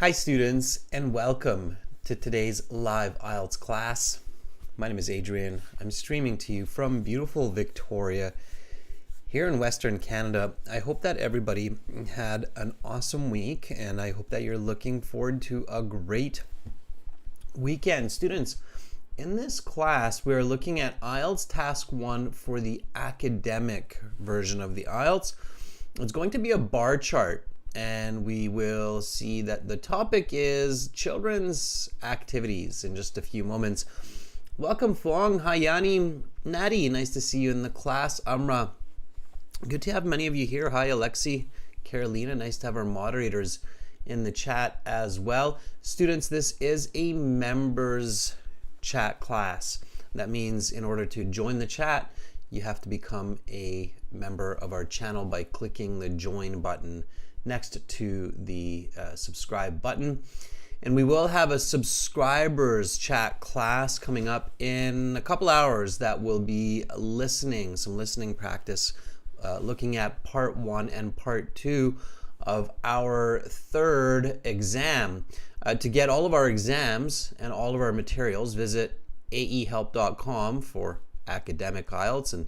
Hi students, and welcome to today's live IELTS class. My name is Adrian. I'm streaming to you from beautiful Victoria here in Western Canada. I hope that everybody had an awesome week, and I hope that you're looking forward to a great weekend. Students, in this class, we're looking at IELTS Task 1 for the academic version of the IELTS. It's going to be a bar chart, and we will see that the topic is children's activities in just a few moments. Welcome, Fuang, Hayani, Nadi. Nice to see you in the class. Amra, good to have many of you here. Hi, Alexi, Carolina. Nice to have our moderators in the chat as well. Students, this is a members chat class. That means in order to join the chat, you have to become a member of our channel by clicking the join button next to the subscribe button. And we will have a subscribers chat class coming up in a couple hours that will be some listening practice, looking at part 1 and part 2 of our third exam. To get all of our exams and all of our materials, visit aehelp.com for academic IELTS and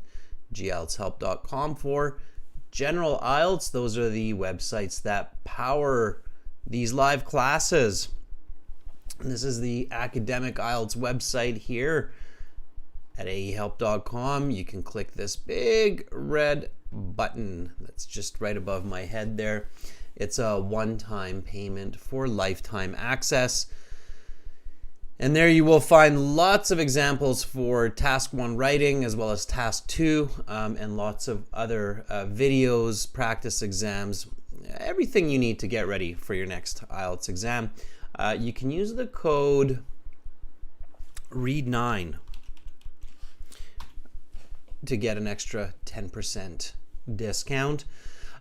gltshelp.com for general IELTS. Those are the websites that power these live classes. And this is the academic IELTS website here at aehelp.com. You can click this big red button that's just right above my head there. It's a one-time payment for lifetime access. And there you will find lots of examples for Task 1 writing as well as Task 2 and lots of other videos, practice exams, everything you need to get ready for your next IELTS exam. You can use the code READ9 to get an extra 10% discount.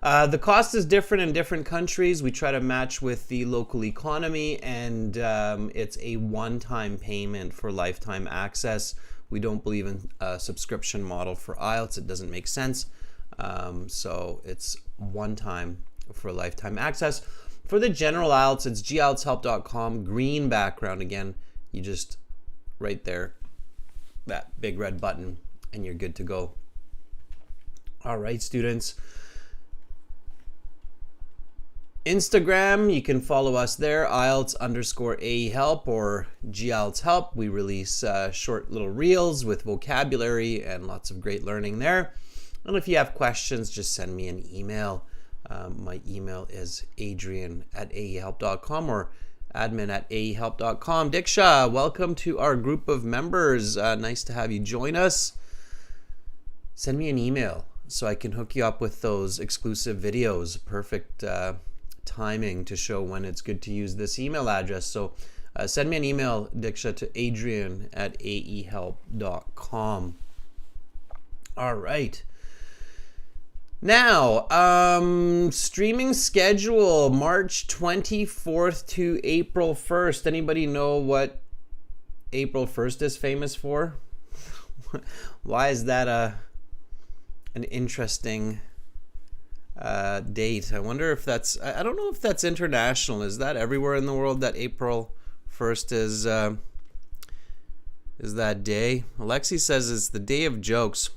The cost is different in different countries. We try to match with the local economy, and it's a one-time payment for lifetime access. We don't believe in a subscription model for IELTS. It doesn't make sense. So it's one time for lifetime access. For the general IELTS, it's gltshelp.com, green background again. You just, right there, that big red button, and you're good to go. All right, students. Instagram, you can follow us there, IELTS_AEHelp or GLTShelp. We release short little reels with vocabulary and lots of great learning there. And if you have questions, just send me an email. My email is adrian@aehelp.com or admin@aehelp.com. Diksha, welcome to our group of members. Nice to have you join us. Send me an email so I can hook you up with those exclusive videos. Perfect timing to show when it's good to use this email address. So send me an email, Diksha, to adrian@aehelp.com. All right. Now, streaming schedule, March 24th to April 1st. Anybody know what April 1st is famous for? Why is that an interesting date? I wonder if that's, I don't know if that's international. Is that everywhere in the world that April 1st is that day? Alexi says it's the day of jokes.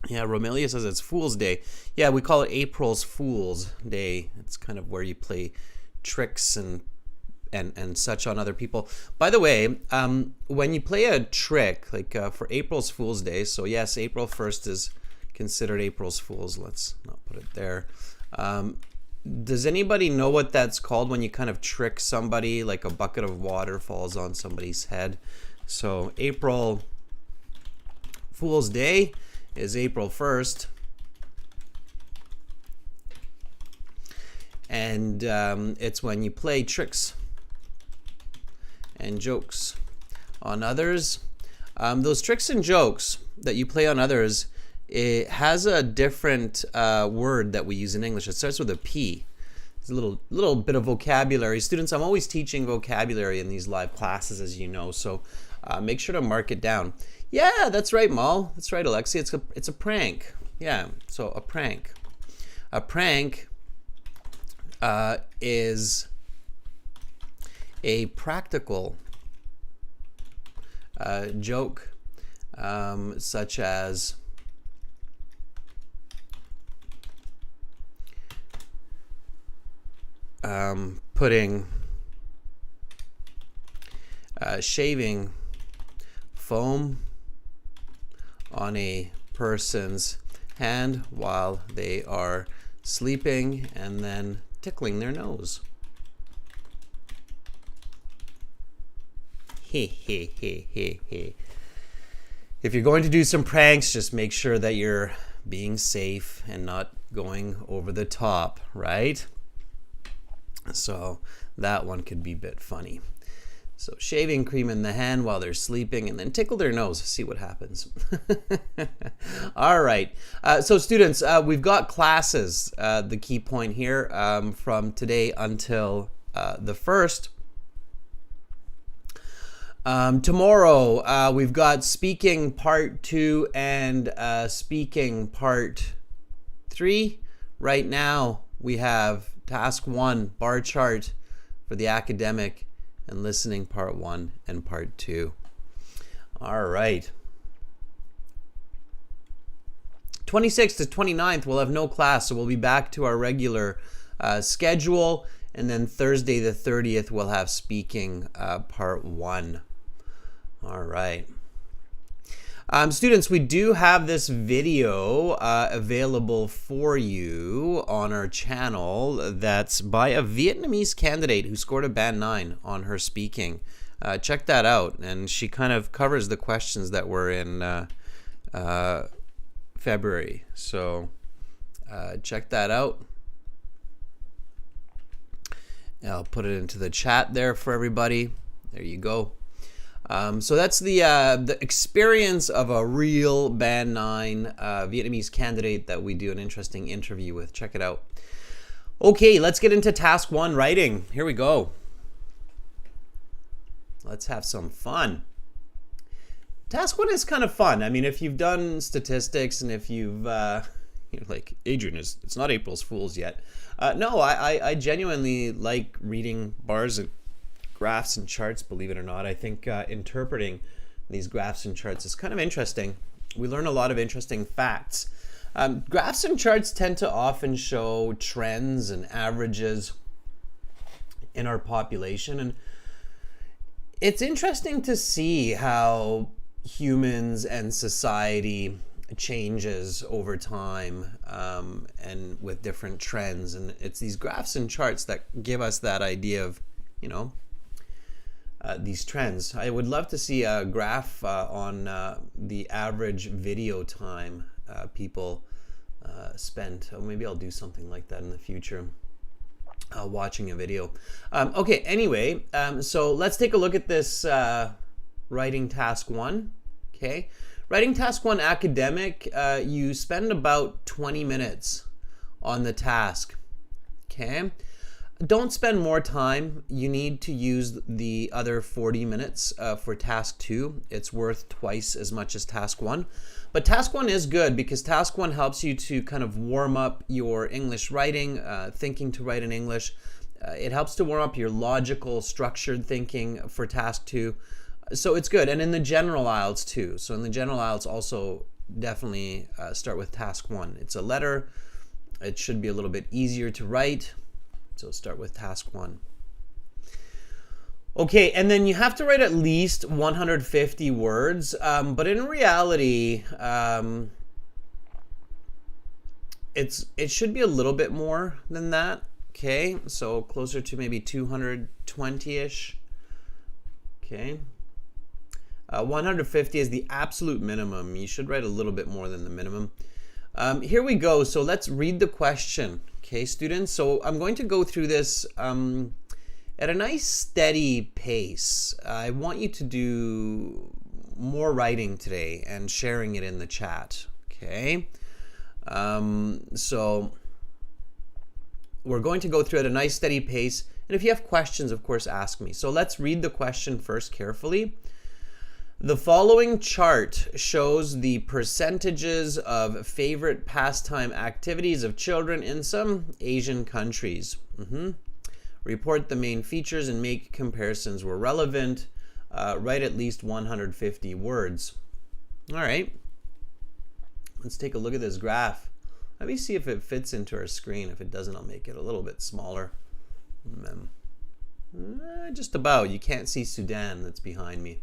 Yeah, Romelia says it's Fool's Day. Yeah, we call it April's Fool's Day. It's kind of where you play tricks and such on other people. By the way, when you play a trick, like for April's Fool's Day, so yes, April 1st is considered April's Fool's. Let's not put it there. Does anybody know what that's called when you kind of trick somebody, like a bucket of water falls on somebody's head? So April Fool's Day is April 1st. And it's when you play tricks and jokes on others. Those tricks and jokes that you play on others, it has a different word that we use in English. It starts with a P. It's a little bit of vocabulary. Students, I'm always teaching vocabulary in these live classes, as you know, so make sure to mark it down. Yeah, that's right, Mal. That's right, Alexi. It's a prank. Yeah, so a prank. A prank is a practical joke, such as putting shaving foam on a person's hand while they are sleeping and then tickling their nose. He. If you're going to do some pranks, just make sure that you're being safe and not going over the top, right? So that one could be a bit funny. So shaving cream in the hand while they're sleeping and then tickle their nose, see what happens. All right. So students, we've got classes, the key point here, from today until the 1st. Tomorrow, we've got speaking part 2 and speaking part 3. Right now, we have task 1, bar chart for the academic, and listening part 1 and part 2. All right. 26th to 29th, we'll have no class, so we'll be back to our regular schedule. And then Thursday the 30th, we'll have speaking part 1. All right. Students, we do have this video available for you on our channel that's by a Vietnamese candidate who scored a band 9 on her speaking. Check that out. And she kind of covers the questions that were in February. So check that out. I'll put it into the chat there for everybody. There you go. So that's the experience of a real band 9 Vietnamese candidate that we do an interesting interview with. Check it out. Okay, let's get into task 1, writing. Here we go. Let's have some fun. Task 1 is kind of fun. I mean, if you've done statistics and if you've, you're like, Adrian, it's not April's Fool's yet. No, I genuinely like reading bars and graphs and charts, believe it or not. I think interpreting these graphs and charts is kind of interesting. We learn a lot of interesting facts. Graphs and charts tend to often show trends and averages in our population, and it's interesting to see how humans and society changes over time, and with different trends. And it's these graphs and charts that give us that idea of, you know, these trends. I would love to see a graph on the average video time people spend. Or maybe I'll do something like that in the future, watching a video. Okay, anyway, so let's take a look at this writing task 1. Okay, writing task 1 academic, you spend about 20 minutes on the task. Okay. Don't spend more time. You need to use the other 40 minutes for task 2. It's worth twice as much as task 1. But task 1 is good because task 1 helps you to kind of warm up your English writing, thinking to write in English. It helps to warm up your logical, structured thinking for task 2. So it's good. And in the general IELTS too. So in the general IELTS also definitely start with task 1. It's a letter. It should be a little bit easier to write. So start with task 1. Okay, and then you have to write at least 150 words, but in reality, it should be a little bit more than that. Okay, so closer to maybe 220-ish. Okay, 150 is the absolute minimum. You should write a little bit more than the minimum. Here we go. So let's read the question. Okay, students, so I'm going to go through this at a nice steady pace. I want you to do more writing today and sharing it in the chat. Okay, so we're going to go through at a nice steady pace, and if you have questions, of course, ask me. So let's read the question first carefully. The following chart shows the percentages of favorite pastime activities of children in some Asian countries. Report the main features and make comparisons where relevant. Write at least 150 words. All right. Let's take a look at this graph. Let me see if it fits into our screen. If it doesn't, I'll make it a little bit smaller. Just about. You can't see Sudan that's behind me.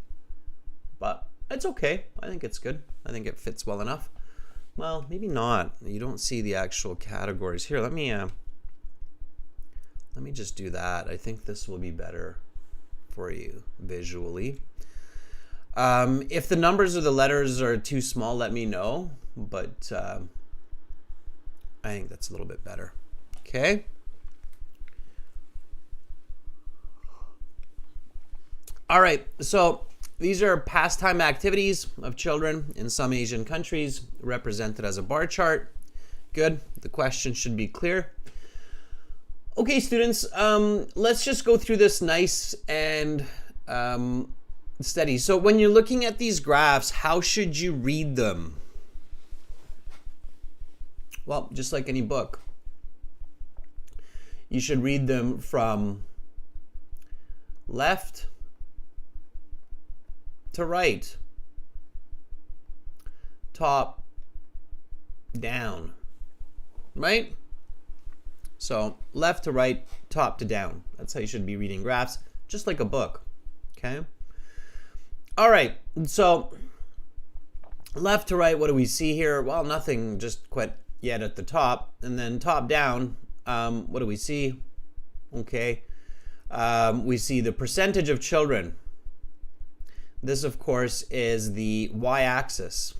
But it's okay. I think it's good. I think it fits well enough. Well, maybe not. You don't see the actual categories. Here, let me just do that. I think this will be better for you visually. If the numbers or the letters are too small, let me know. But I think that's a little bit better. Okay. All right. So these are pastime activities of children in some Asian countries, represented as a bar chart. Good. The question should be clear. Okay, students, let's just go through this nice and steady. So when you're looking at these graphs, how should you read them? Well, just like any book, you should read them from left to right, top down, right? So left to right, top to down. That's how you should be reading graphs, just like a book, okay? All right, so left to right, what do we see here? Well, nothing just quite yet at the top. And then top down, what do we see? Okay, we see the percentage of children. This, of course, is the y-axis.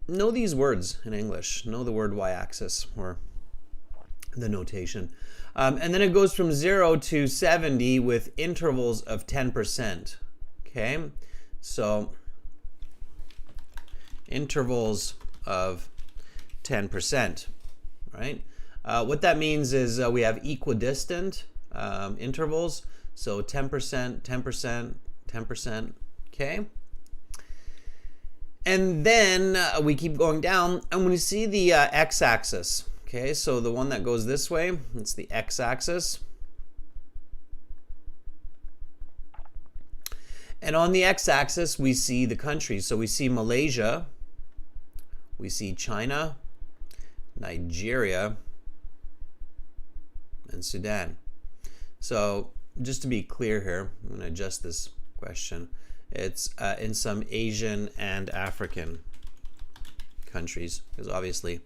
Know these words in English. Know the word y-axis or the notation. And then it goes from 0 to 70 with intervals of 10%. Okay, so intervals of 10%, right? What that means is we have equidistant intervals. So 10%, 10%, 10%, okay? And then we keep going down, and when you see the x-axis, okay, so the one that goes this way, it's the x-axis. And on the x-axis, we see the countries. So we see Malaysia, we see China, Nigeria, and Sudan. So just to be clear here, I'm going to adjust this question. It's in some Asian and African countries, because obviously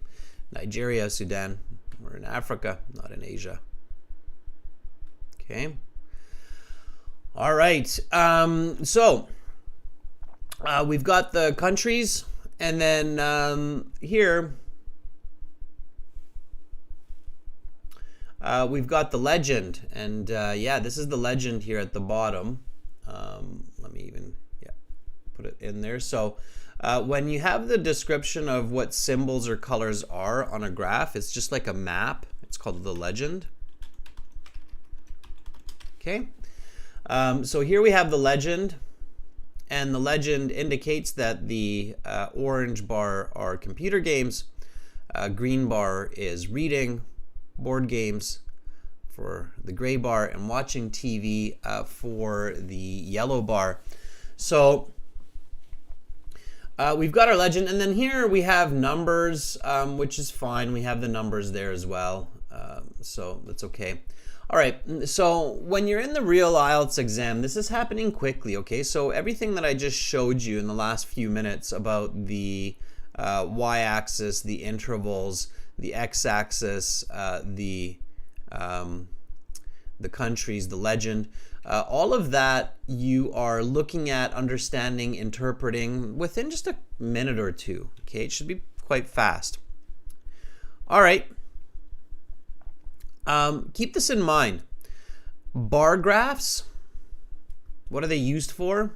Nigeria, Sudan, we're in Africa, not in Asia. Okay. All right. So we've got the countries, and then here we've got the legend, and yeah, this is the legend here at the bottom. Let me even put it in there. So when you have the description of what symbols or colors are on a graph, it's just like a map. It's called the legend. Okay. So here we have the legend, and the legend indicates that the orange bar are computer games, green bar is reading, board games for the gray bar, and watching TV for the yellow bar. So we've got our legend, and then here we have numbers, which is fine. We have the numbers there as well, so that's okay. All right, so when you're in the real IELTS exam, this is happening quickly, okay? So everything that I just showed you in the last few minutes about the y-axis, the intervals, the x-axis, the countries, the legend, all of that you are looking at, understanding, interpreting within just a minute or two, okay? It should be quite fast. All right. Keep this in mind. Bar graphs, what are they used for?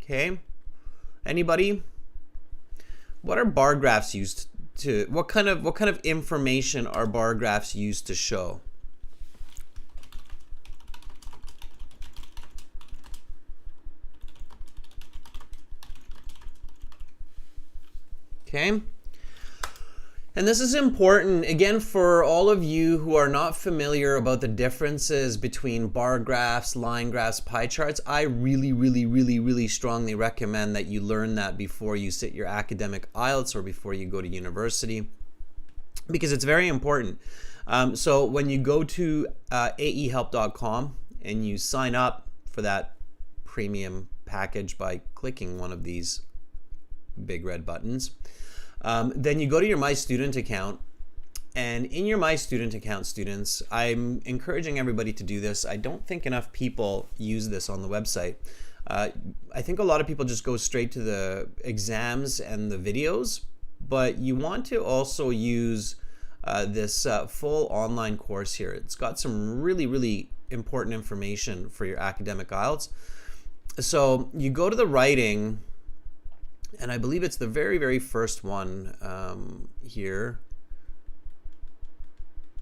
Okay. Anybody? What are bar graphs used to, what kind of information are bar graphs used to show? Okay. And this is important, again, for all of you who are not familiar about the differences between bar graphs, line graphs, pie charts. I really strongly recommend that you learn that before you sit your academic IELTS or before you go to university, because it's very important. So when you go to aehelp.com and you sign up for that premium package by clicking one of these big red buttons, then you go to your My Student account, and in your My Student account, students, I'm encouraging everybody to do this. I don't think enough people use this on the website. I think a lot of people just go straight to the exams and the videos, but you want to also use this full online course here. It's got some really important information for your academic IELTS. So you go to the writing, and I believe it's the very first one here.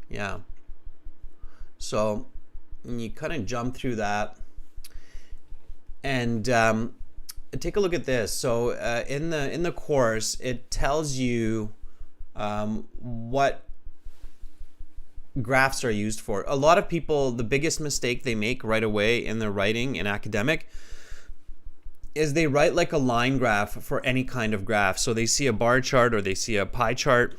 Yeah. So you kind of jump through that, and take a look at this. So in the course, it tells you what graphs are used for. A lot of people, the biggest mistake they make right away in their writing in academic is they write like a line graph for any kind of graph. So they see a bar chart or they see a pie chart,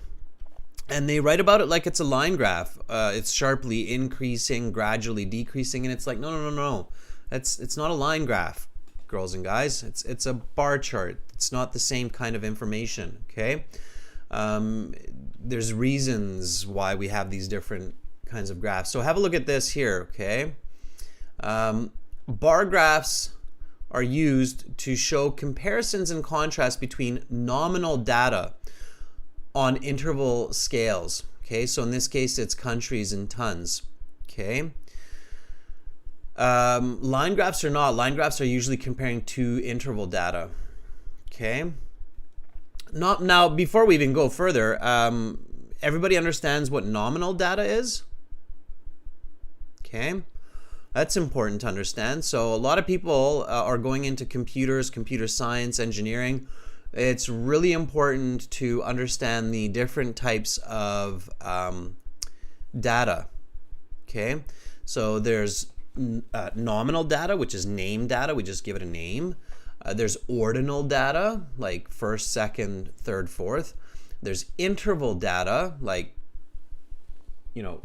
and they write about it like it's a line graph. It's sharply increasing, gradually decreasing, and it's like, no. It's not a line graph, girls and guys. It's a bar chart. It's not the same kind of information, okay? There's reasons why we have these different kinds of graphs. So have a look at this here, okay? Bar graphs are used to show comparisons and contrasts between nominal data on interval scales. Okay, so in this case, it's countries and tons. Okay. Line graphs are not. Line graphs are usually comparing two interval data. Okay. Now, before we even go further, everybody understands what nominal data is? Okay. That's important to understand. So a lot of people are going into computers, computer science, engineering. It's really important to understand the different types of data. Okay, so there's nominal data, which is name data. We just give it a name. There's ordinal data, like first, second, third, fourth. There's interval data, like, you know,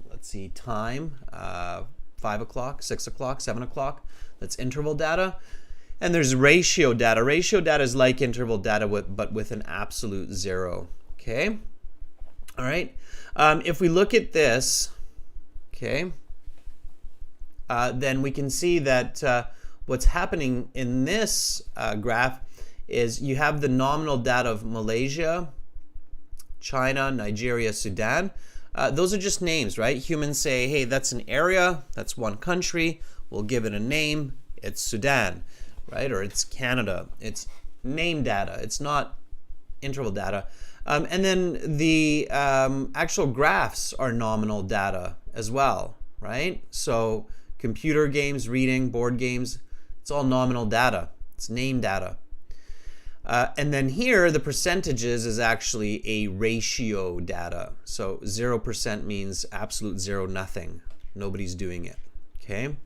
let's see, time, 5 o'clock, 6 o'clock, 7 o'clock. That's interval data. And there's ratio data. Ratio data is like interval data, but with an absolute zero. Okay? All right. If we look at this, okay, then we can see that what's happening in this graph is you have the nominal data of Malaysia, China, Nigeria, Sudan. Those are just names, right? Humans say, hey, that's an area, that's one country, we'll give it a name, it's Sudan, right? Or it's Canada. It's name data, it's not interval data. And then the actual graphs are nominal data as well, right? So computer games, reading, board games, it's all nominal data. It's name data. And then here, the percentages is actually a ratio data. So 0% means absolute zero, nothing. Nobody's doing it, okay?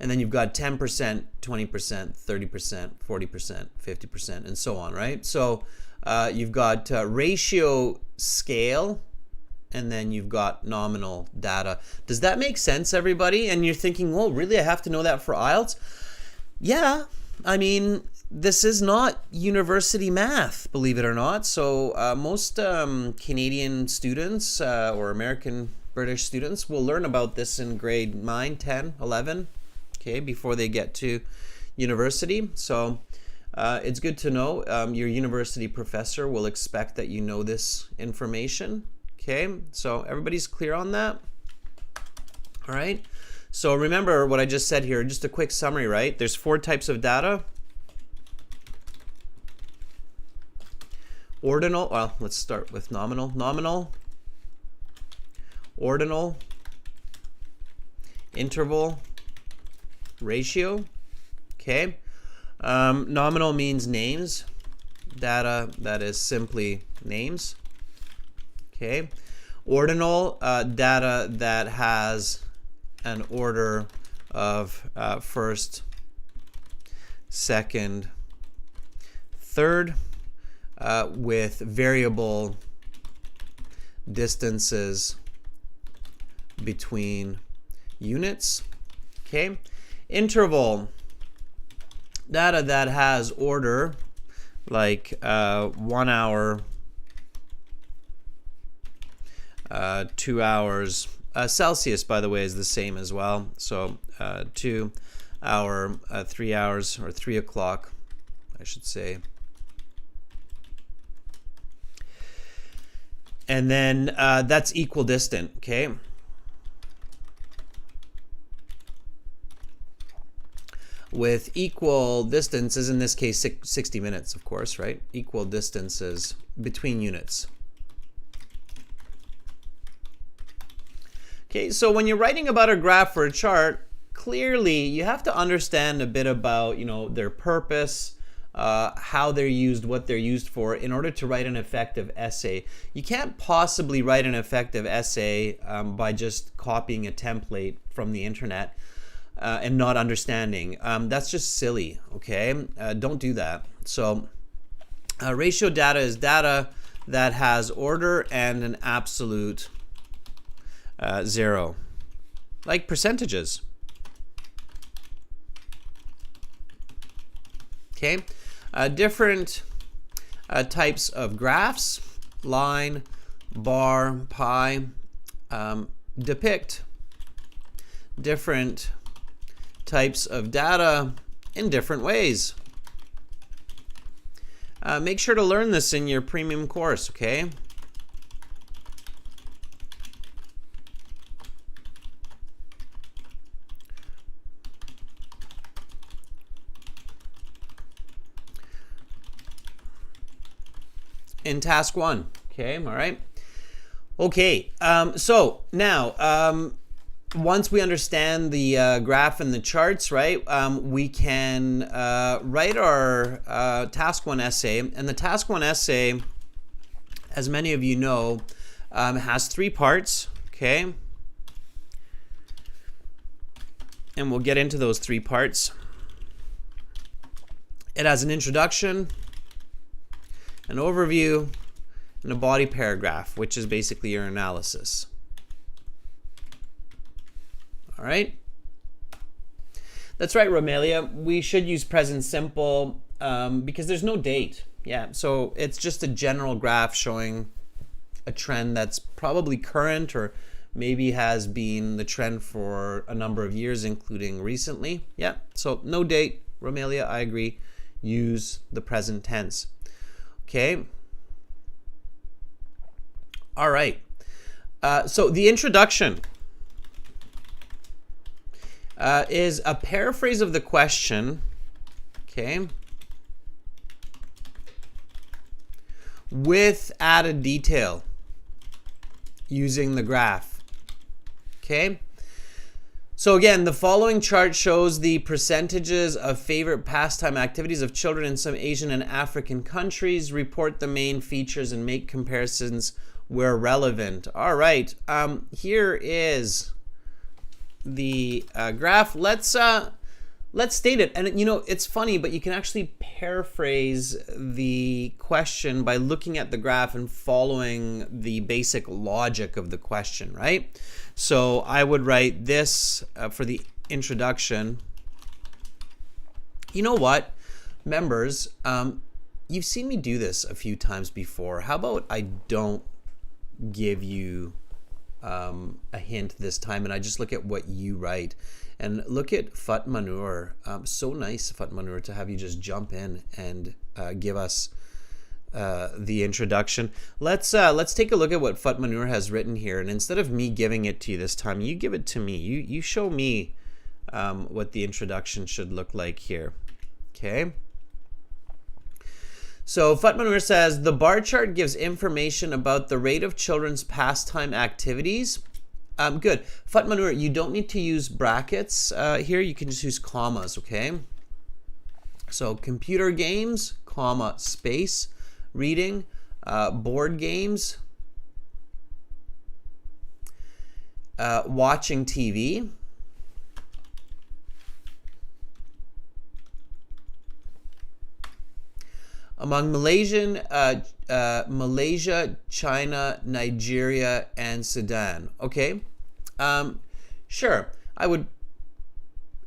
And then you've got 10%, 20%, 30%, 40%, 50%, and so on, right? So you've got ratio scale, and then you've got nominal data. Does that make sense, everybody? And you're thinking, well, really, I have to know that for IELTS? Yeah, I mean, this is not university math, believe it or not. So most Canadian students or American British students will learn about this in grade 9, 10, 11, okay, before they get to university. So it's good to know. Your university professor will expect that you know this information. Okay, so everybody's clear on that? All right. So remember what I just said here, just a quick summary, right? There's 4 types of data. Ordinal, well, let's start with nominal. Nominal, ordinal, interval, ratio. Okay. Nominal means names. data that is simply names. Okay. Ordinal, data that has an order of first, second, third, with variable distances between units. Okay. Interval, data that has order like 1 hour, 2 hours. Celsius, by the way, is the same as well. So 2 hour, 3 hours, or 3 o'clock, I should say. And then that's equidistant, okay? With equal distances, in this case 60 minutes, of course, right? Equal distances between units. Okay, so when you're writing about a graph or a chart, clearly you have to understand a bit about, their purpose, how they're used, what they're used for in order to write an effective essay. You can't possibly write an effective essay by just copying a template from the internet and not understanding. That's just silly, okay? Don't do that. So ratio data is data that has order and an absolute 0, like percentages. Okay, different types of graphs, line, bar, pie, depict different types of data in different ways. Make sure to learn this in your premium course, okay? In task 1, okay, all right. Okay, so now, once we understand the graph and the charts, right, we can write our task 1 essay. And the task 1 essay, as many of you know, has 3 parts, okay? And we'll get into those 3 parts. It has an introduction, an overview, and a body paragraph, which is basically your analysis. All right? That's right, Romelia. We should use present simple because there's no date. Yeah, so it's just a general graph showing a trend that's probably current or maybe has been the trend for a number of years, including recently. Yeah, so no date, Romelia, I agree. Use the present tense. Okay. All right. So the introduction is a paraphrase of the question, okay, with added detail using the graph. Okay. So again, the following chart shows the percentages of favorite pastime activities of children in some Asian and African countries. Report the main features and make comparisons where relevant. All right, here is the graph. Let's state it. And it's funny, but you can actually paraphrase the question by looking at the graph and following the basic logic of the question, right? So I would write this for the introduction. You know what, members, you've seen me do this a few times before. How about I don't give you a hint this time and I just look at what you write? And look at Fatmanur. So nice, Fatmanur, to have you just jump in and give us the introduction. Let's take a look at what Fatmanur has written here. And instead of me giving it to you this time, you give it to me. You show me what the introduction should look like here. Okay. So Fatmanur says, the bar chart gives information about the rate of children's pastime activities. Good. Fatmanur, you don't need to use brackets here. You can just use commas, okay? So computer games, comma, space, reading, board games, watching TV, among Malaysia, China, Nigeria, and Sudan. Okay, sure. I would,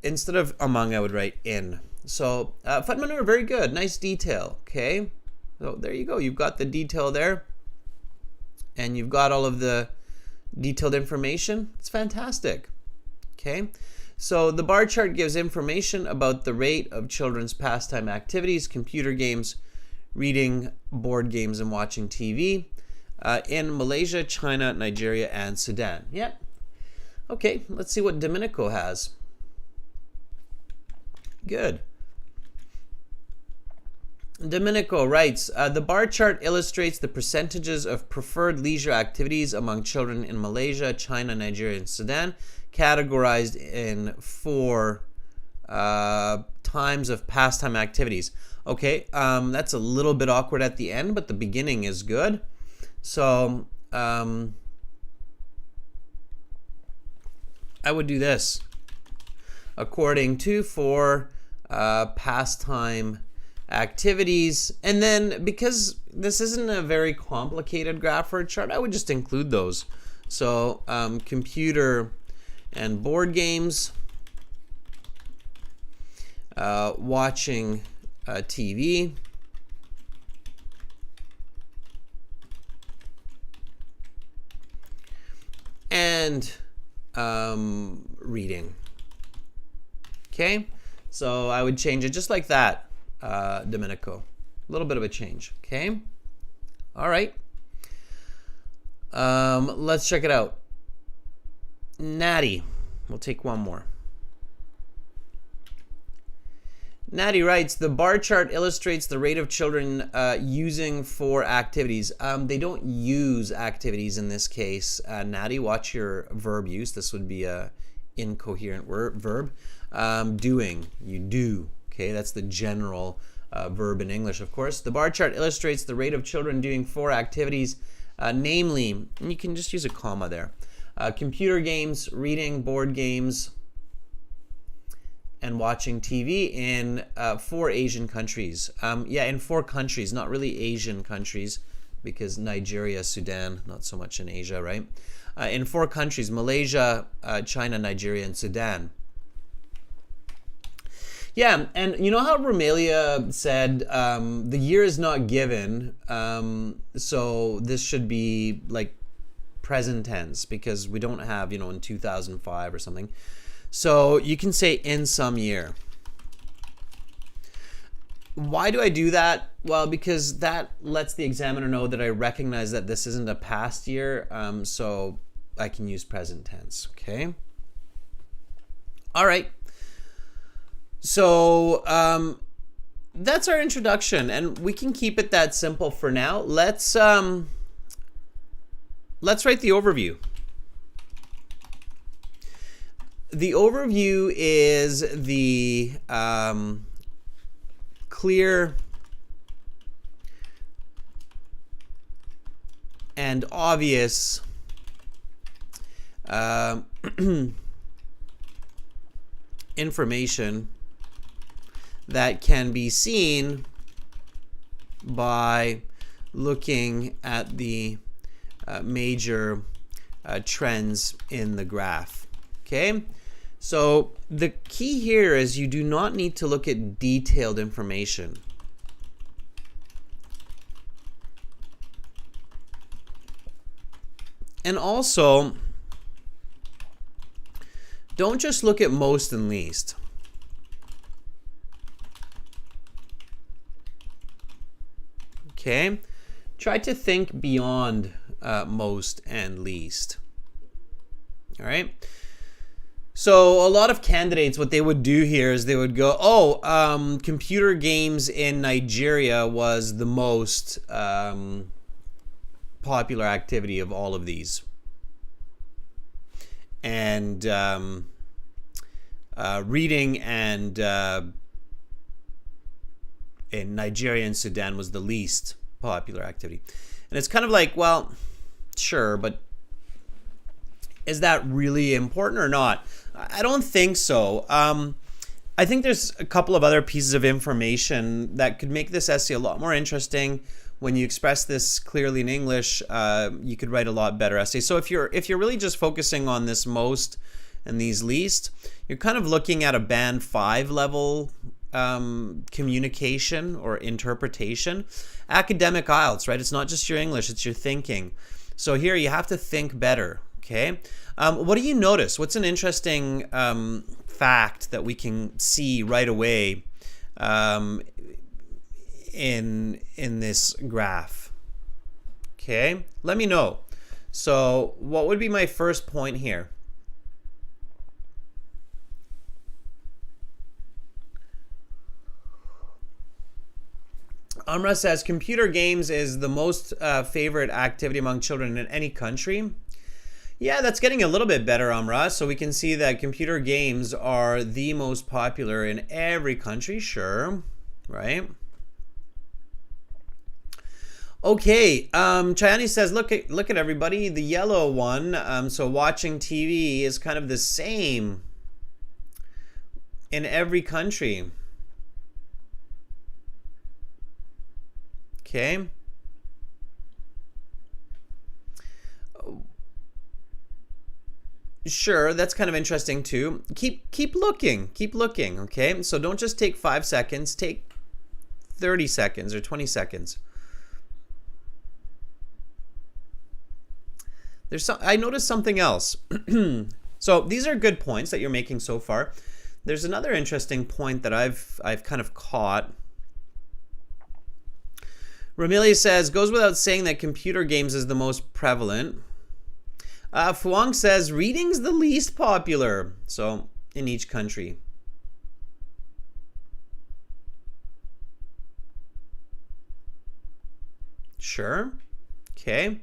instead of among, I would write in. So Fatmanu, very good. Nice detail. Okay, so there you go. You've got the detail there, and you've got all of the detailed information. It's fantastic. Okay, so the bar chart gives information about the rate of children's pastime activities, computer games, reading, board games, and watching TV in Malaysia, China, Nigeria, and Sudan. Yep. Okay, let's see what Domenico has. Good. Domenico writes, the bar chart illustrates the percentages of preferred leisure activities among children in Malaysia, China, Nigeria, and Sudan, categorized in 4 times of pastime activities. Okay, that's a little bit awkward at the end, but the beginning is good. So I would do this. According to 4 pastime activities, and then because this isn't a very complicated graph or a chart, I would just include those. So computer and board games, watching TV, and reading. Okay, so I would change it just like that, Domenico. A little bit of a change. Okay, all right. Let's check it out. Natty, we'll take one more. Natty writes, the bar chart illustrates the rate of children using 4 activities. They don't use activities in this case. Natty, watch your verb use. This would be a incoherent verb. Doing, you do. Okay, that's the general verb in English, of course. The bar chart illustrates the rate of children doing 4 activities, namely, and you can just use a comma there, computer games, reading, board games, and watching TV in 4 Asian countries. Yeah, in 4 countries, not really Asian countries, because Nigeria, Sudan, not so much in Asia, right? In 4 countries, Malaysia, China, Nigeria, and Sudan. Yeah, and you know how Romelia said the year is not given, so this should be like present tense because we don't have, in 2005 or something. So you can say in some year. Why do I do that? Well, because that lets the examiner know that I recognize that this isn't a past year, so I can use present tense, okay? All right. So that's our introduction, and we can keep it that simple for now. Let's write the overview. The overview is the clear and obvious information that can be seen by looking at the major trends in the graph. Okay, so the key here is you do not need to look at detailed information. And also, don't just look at most and least. Okay, try to think beyond most and least. All right. So a lot of candidates, what they would do here is they would go, oh, computer games in Nigeria was the most popular activity of all of these. And reading and in Nigeria and Sudan was the least popular activity. And it's kind of like, well, sure, but is that really important or not? I don't think so. I think there's a couple of other pieces of information that could make this essay a lot more interesting. When you express this clearly in English, you could write a lot better essay. So if you're really just focusing on this most and these least, you're kind of looking at a band 5 level communication or interpretation. Academic IELTS, right? It's not just your English, it's your thinking. So here you have to think better, okay? What do you notice? What's an interesting fact that we can see right away in this graph? Okay, let me know. So what would be my first point here? Amra says computer games is the most favorite activity among children in any country. Yeah, that's getting a little bit better, Amra. So we can see that computer games are the most popular in every country, sure, right? Okay, Chayani says, look at everybody, the yellow one. So watching TV is kind of the same in every country. Okay. Sure, that's kind of interesting too. Keep looking, okay? So don't just take 5 seconds, take 30 seconds or 20 seconds. I noticed something else. So these are good points that you're making so far. There's another interesting point that I've kind of caught. Ramelia says, goes without saying that computer games is the most prevalent. Fuang says, reading's the least popular. So in each country. Sure. Okay.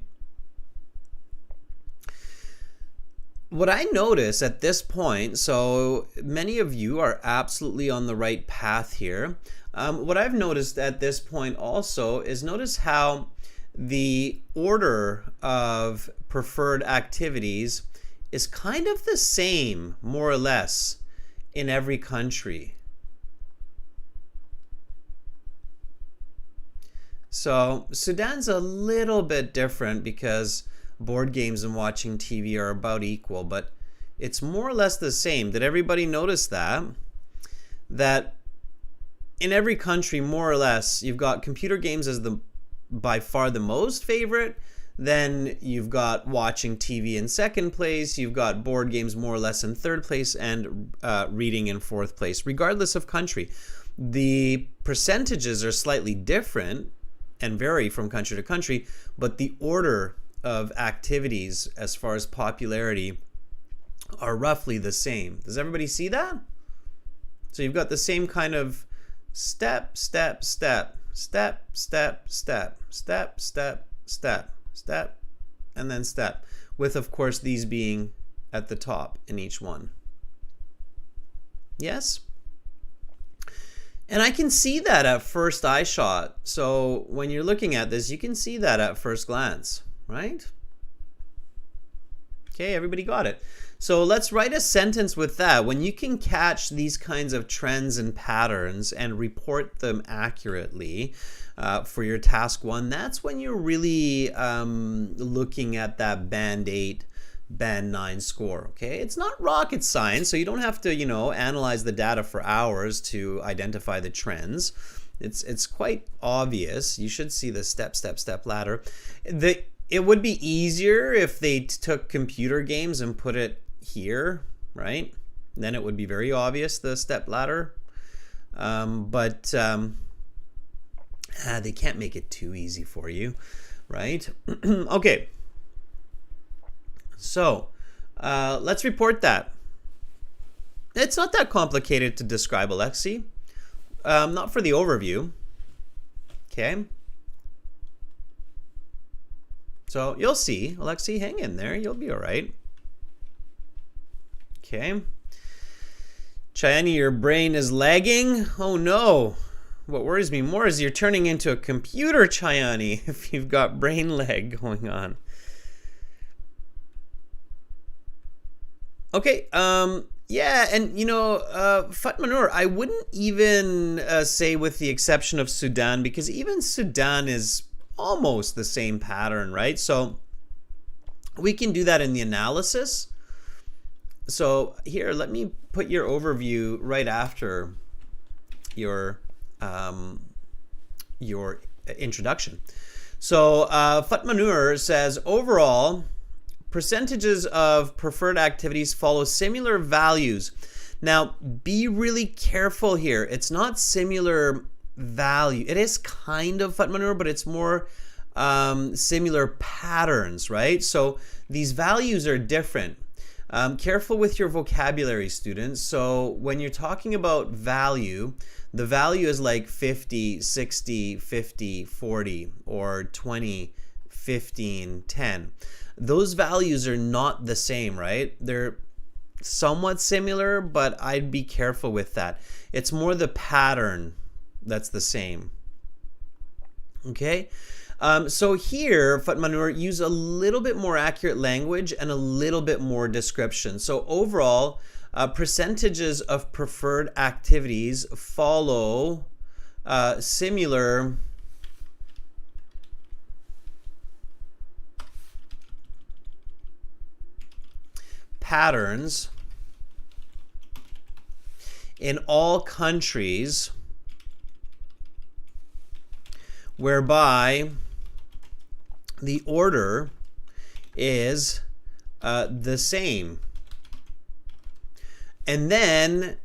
What I notice at this point, so many of you are absolutely on the right path here. What I've noticed at this point also is notice how the order of preferred activities is kind of the same, more or less, in every country. So Sudan's a little bit different because board games and watching TV are about equal, but it's more or less the same. Did everybody notice that? That in every country, more or less, you've got computer games as by far the most favorite. Then you've got watching TV in second place. You've got board games more or less in third place, and reading in fourth place, regardless of country. The percentages are slightly different and vary from country to country, but the order of activities as far as popularity are roughly the same. Does everybody see that? So you've got the same kind of step, step, step, step, step, step, step, step, step, step, and then step, with of course these being at the top in each one. Yes? And I can see that at first eye shot. So when you're looking at this, you can see that at first glance, right? Okay, everybody got it. So let's write a sentence with that. When you can catch these kinds of trends and patterns and report them accurately for your task 1, that's when you're really looking at that band 8, band 9 score, okay? It's not rocket science, so you don't have to, analyze the data for hours to identify the trends. It's quite obvious. You should see the step, step, step ladder. It would be easier if they took computer games and put it here, right? Then it would be very obvious, the step ladder. But they can't make it too easy for you, right? Okay. So let's report that. It's not that complicated to describe, Alexi. Not for the overview. Okay. So you'll see, Alexi, hang in there. You'll be all right. Okay. Cheyenne, your brain is lagging. Oh no. what worries me more is you're turning into a computer, Chayani, if you've got brain lag going on. Okay, yeah, and Fatmanur, I wouldn't even say with the exception of Sudan, because even Sudan is almost the same pattern, right? So we can do that in the analysis. So here, let me put your overview right after your introduction. So Fatmanur says, overall, percentages of preferred activities follow similar values. Now, be really careful here. It's not similar value. It is kind of Fatmanur, but it's more similar patterns, right? So these values are different. Careful with your vocabulary, students. So when you're talking about value, the value is like 50, 60, 50, 40, or 20, 15, 10. Those values are not the same, right? They're somewhat similar, but I'd be careful with that. It's more the pattern that's the same. Okay? So here, Fatmanur, use a little bit more accurate language and a little bit more description. So overall, percentages of preferred activities follow similar patterns in all countries, whereby the order is the same. And then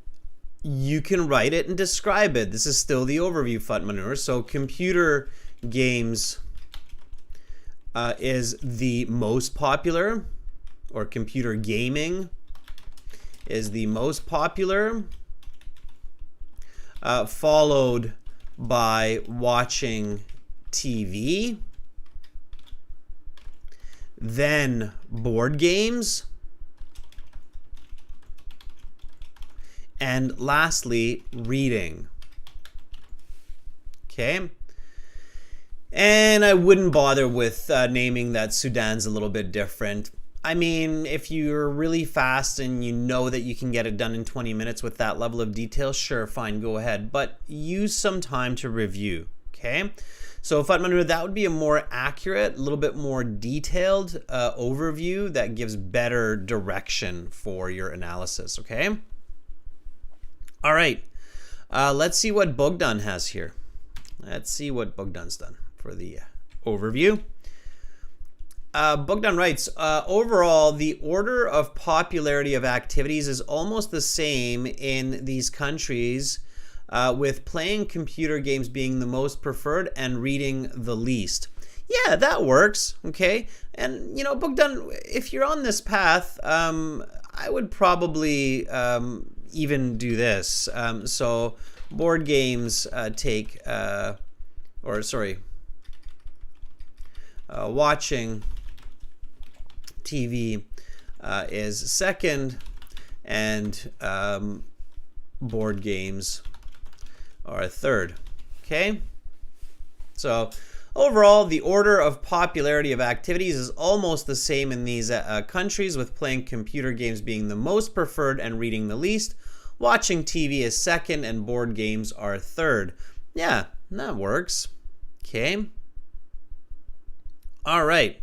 you can write it and describe it. This is still the overview, Fatmanur. So computer games is the most popular, or computer gaming is the most popular, followed by watching TV, then board games, and lastly, reading. Okay? And I wouldn't bother with naming that Sudan's a little bit different. I mean, if you're really fast and you know that you can get it done in 20 minutes with that level of detail, sure, fine, go ahead. But use some time to review, okay? So Fatmanur, that would be a more accurate, a little bit more detailed overview that gives better direction for your analysis, okay? All right, let's see what Bogdan has here. Let's see what Bogdan's done for the overview. Bogdan writes, overall, the order of popularity of activities is almost the same in these countries, with playing computer games being the most preferred and reading the least. Yeah, that works, okay? And, you know, Bogdan, if you're on this path, I would probably even do this. So board games watching TV is second, and board games are third. Okay? So overall, the order of popularity of activities is almost the same in these countries, with playing computer games being the most preferred and reading the least. Watching TV is second, and board games are third. Yeah, that works. Okay. All right.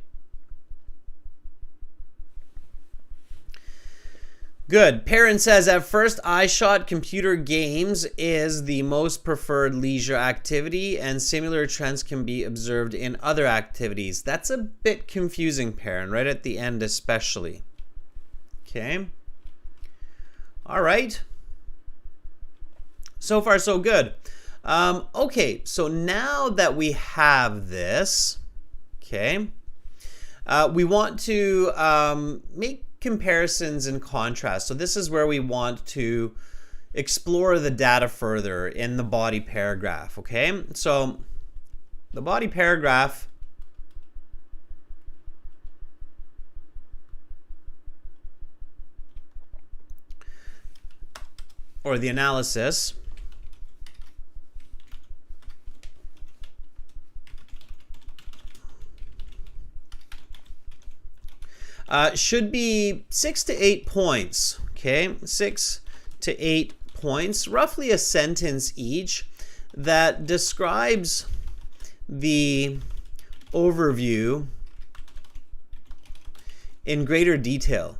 Good. Perrin says, at first eye shot, computer games is the most preferred leisure activity, and similar trends can be observed in other activities. That's a bit confusing, Perrin, right at the end especially. Okay. All right. So far, so good. Okay, so now that we have this, okay, we want to make comparisons and contrast. So this is where we want to explore the data further in the body paragraph, okay? So the body paragraph or the analysis should be 6 to 8 points. Okay, 6 to 8 points, roughly a sentence each, that describes the overview in greater detail.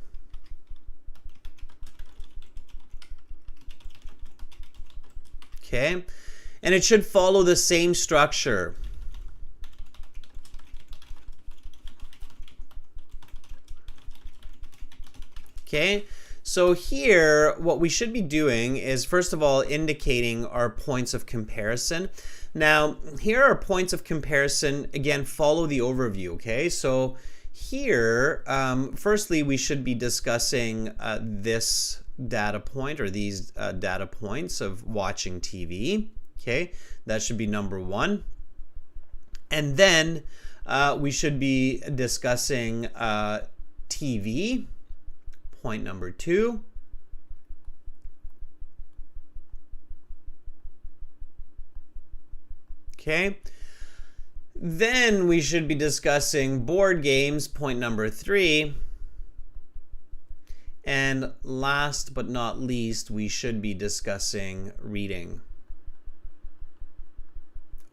Okay, and it should follow the same structure. Okay, so here what we should be doing is, first of all, indicating our points of comparison. Now, here are points of comparison. Again, follow the overview, okay? So here, firstly, we should be discussing this data point, or these data points of watching TV, okay? That should be number 1. And then we should be discussing TV, point number 2. Okay. Then we should be discussing board games, point number 3. And last but not least, we should be discussing reading.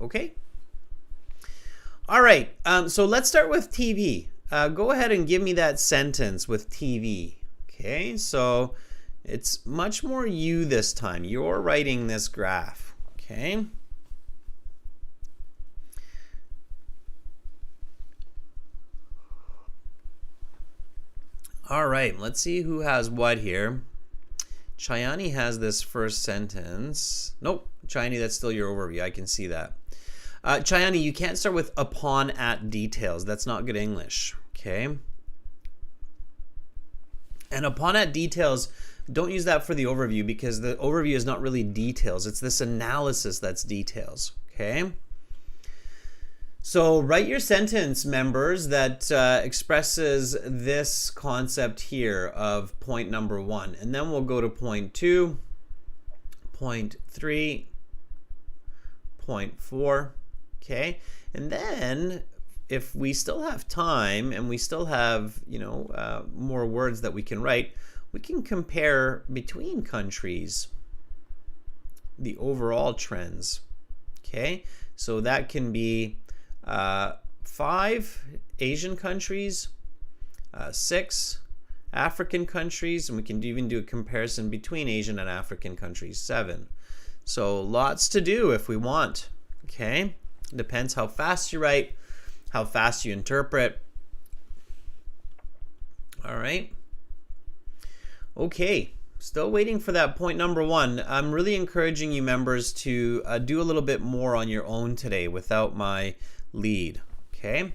Okay. All right. So let's start with TV. Go ahead and give me that sentence with TV. Okay. So it's much more you this time. You're writing this graph. Okay. All right, let's see who has what here. Chayani has this first sentence. Nope, Chayani, that's still your overview. I can see that. Chayani, you can't start with upon at details. That's not good English, okay? And upon at details, don't use that for the overview, because the overview is not really details. It's this analysis that's details, okay? So write your sentence, members, that expresses this concept here of point number 1. And then we'll go to point 2, point 3, point 4, okay? And then if we still have time and we still have, more words that we can write, we can compare between countries the overall trends, okay? So that can be 5 Asian countries, 6 African countries, and we can even do a comparison between Asian and African countries, 7. So lots to do if we want, okay? Depends how fast you write, how fast you interpret. All right. Okay. Still waiting for that point number 1. I'm really encouraging you members to do a little bit more on your own today without my lead, okay?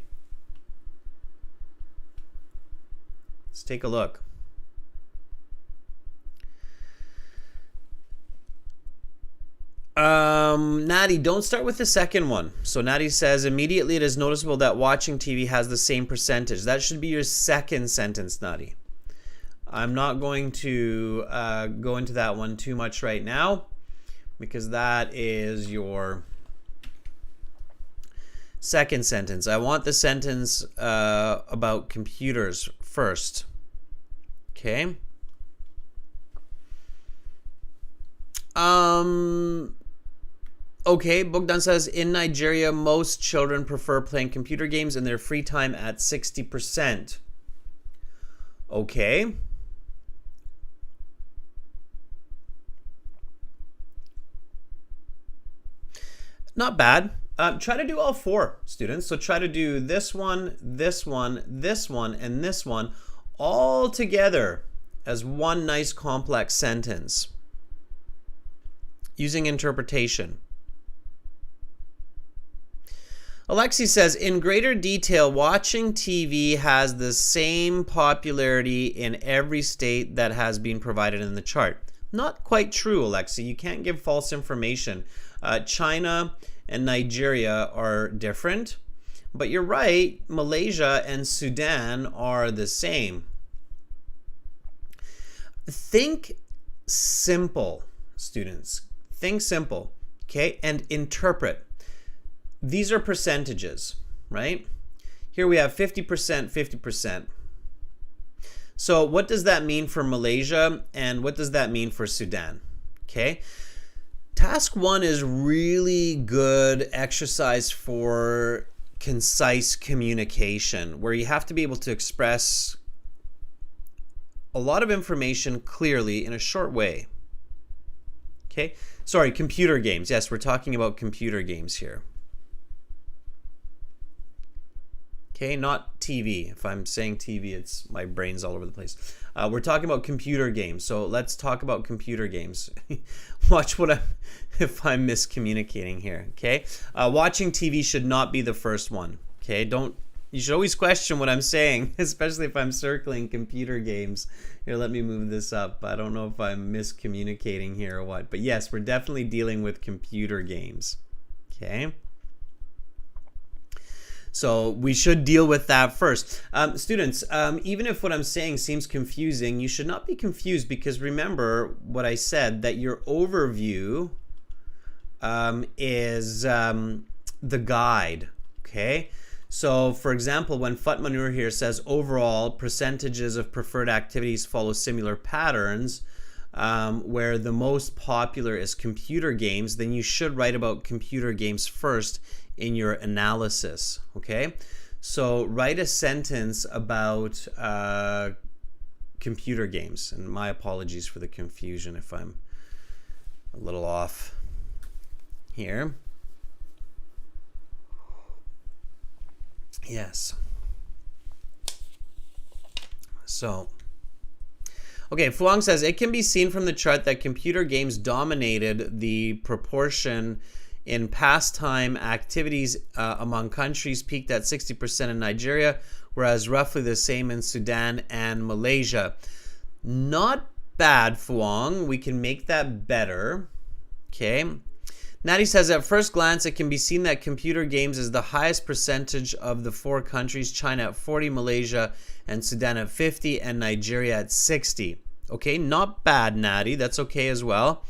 Let's take a look. Natty, don't start with the second one. So Natty says, immediately it is noticeable that watching TV has the same percentage. That should be your second sentence, Natty. I'm not going to go into that one too much right now, because that is your second sentence. I want the sentence about computers first. Okay. Okay, Bogdan says, in Nigeria, most children prefer playing computer games in their free time at 60%. Okay. Not bad. Try to do all 4, students. So try to do this one, this one, this one, and this one all together as one nice complex sentence using interpretation. Alexi says, in greater detail, watching TV has the same popularity in every state that has been provided in the chart. Not quite true, Alexi. You can't give false information. China and Nigeria are different, but you're right, Malaysia and Sudan are the same. Think simple, students. Think simple, okay? And interpret. These are percentages, right? Here we have 50%, 50%. So what does that mean for Malaysia, and what does that mean for Sudan? Okay. Task 1 is really good exercise for concise communication, where you have to be able to express a lot of information clearly in a short way. Okay. Sorry, computer games. Yes, we're talking about computer games here. Okay, not TV. If I'm saying TV, it's my brain's all over the place. We're talking about computer games. So let's talk about computer games. Watch if I'm miscommunicating here. Okay, watching TV should not be the first one. Okay, you should always question what I'm saying, especially if I'm circling computer games. Here, let me move this up. I don't know if I'm miscommunicating here or what, but yes, we're definitely dealing with computer games. Okay. So we should deal with that first. Students, even if what I'm saying seems confusing, you should not be confused, because remember what I said, that your overview is the guide, okay? So for example, when Fatmanur here says overall percentages of preferred activities follow similar patterns, where the most popular is computer games, then you should write about computer games first in your analysis, okay? So write a sentence about computer games, and my apologies for the confusion if I'm a little off here. Yes. So, okay, Fuang says, it can be seen from the chart that computer games dominated the proportion in pastime activities among countries, peaked at 60% in Nigeria, whereas roughly the same in Sudan and Malaysia. Not bad, Fuang. We can make that better. Okay. Natty says, at first glance, it can be seen that computer games is the highest percentage of the 4 countries, China at 40, Malaysia and Sudan at 50, and Nigeria at 60. Okay, not bad, Natty. That's okay as well.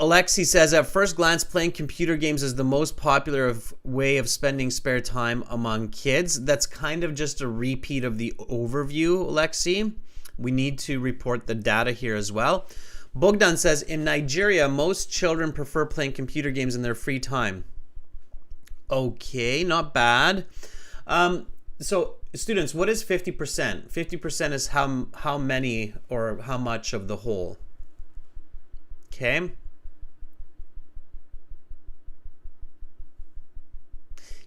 Alexi says, at first glance, playing computer games is the most popular way of spending spare time among kids. That's kind of just a repeat of the overview, Alexi. We need to report the data here as well. Bogdan says, in Nigeria, most children prefer playing computer games in their free time. Okay, not bad. So, students, what is 50%? 50% is how many or how much of the whole? Okay.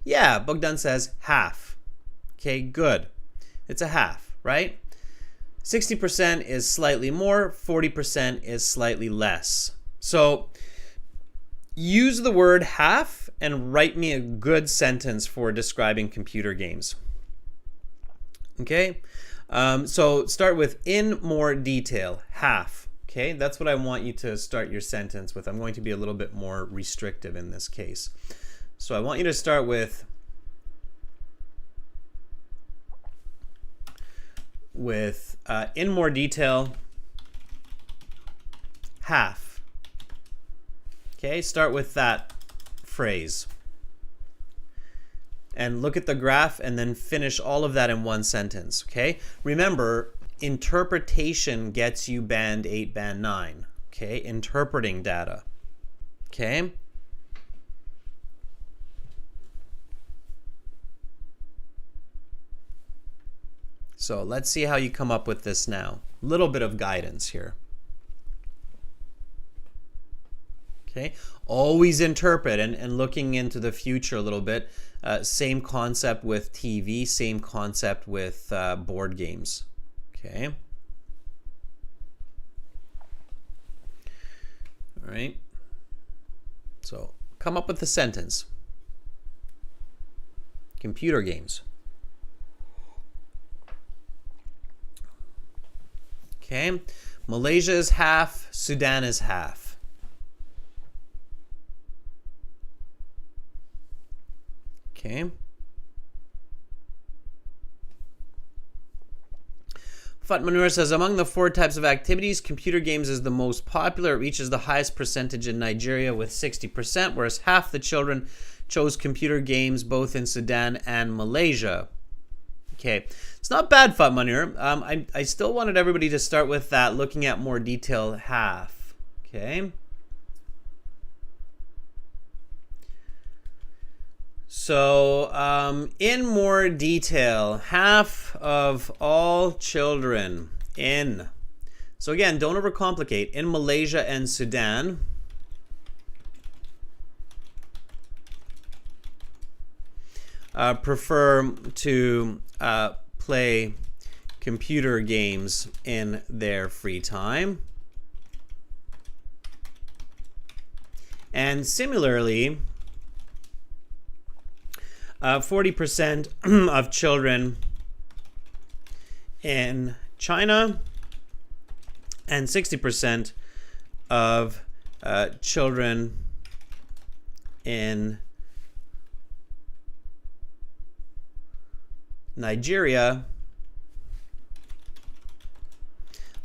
Yeah, Bogdan says half. Okay, good. It's a half, right? 60% is slightly more, 40% is slightly less. So use the word half and write me a good sentence for describing computer games. Okay, so start with in more detail, half. Okay, that's what I want you to start your sentence with. I'm going to be a little bit more restrictive in this case. So I want you to start with in more detail, half. Okay, start with that phrase. And look at the graph and then finish all of that in one sentence, okay? Remember, interpretation gets you band 8, band 9, okay? Interpreting data, okay? So let's see how you come up with this now. A little bit of guidance here. Okay, always interpret and looking into the future a little bit. Same concept with TV, same concept with board games. Okay. All right. So come up with a sentence. Computer games. Okay, Malaysia is half, Sudan is half. Okay. Fatmanur says, among the 4 types of activities, computer games is the most popular. It reaches the highest percentage in Nigeria with 60%, whereas half the children chose computer games both in Sudan and Malaysia. Okay, it's not bad, Fat Munir. I still wanted everybody to start with that, looking at more detail half. Okay. So, in more detail, half of all children in, so again, don't overcomplicate, in Malaysia and Sudan, prefer to play computer games in their free time. And similarly, 40% of children in China and 60% of children in Nigeria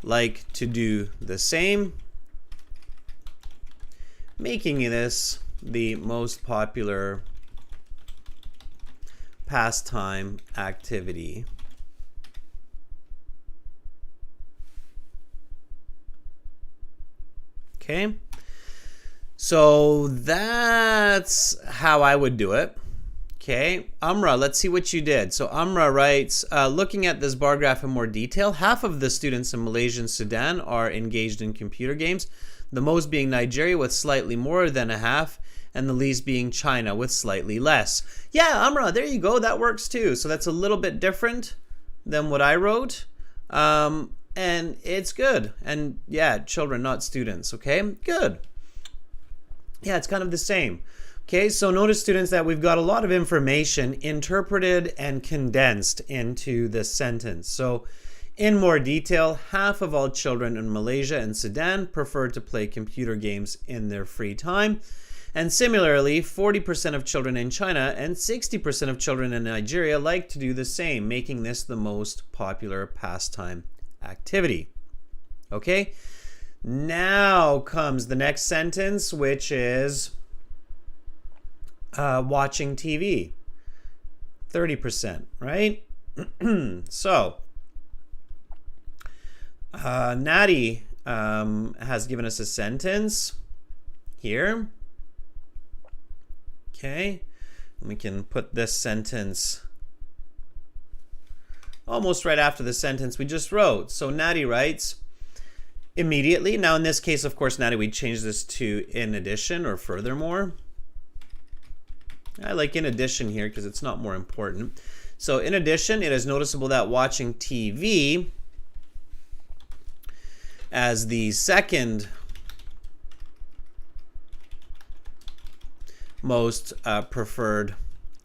like to do the same, making this the most popular pastime activity. Okay, so that's how I would do it. Okay, Amra, let's see what you did. So Amra writes, looking at this bar graph in more detail, half of the students in Malaysia and Sudan are engaged in computer games, the most being Nigeria with slightly more than a half, and the least being China with slightly less. Yeah, Amra, there you go. That works too. So that's a little bit different than what I wrote. And it's good. And yeah, children, not students. Okay, good. Yeah, it's kind of the same. Okay, so notice, students, that we've got a lot of information interpreted and condensed into this sentence. So in more detail, half of all children in Malaysia and Sudan prefer to play computer games in their free time. And similarly, 40% of children in China and 60% of children in Nigeria like to do the same, making this the most popular pastime activity. Okay, now comes the next sentence, which is watching TV. 30%, right? So, Natty has given us a sentence here. Okay, and we can put this sentence almost right after the sentence we just wrote. So Natty writes, immediately. Now in this case, of course, Natty, we change this to in addition or furthermore. I like in addition here because it's not more important. So in addition, it is noticeable that watching TV as the second most preferred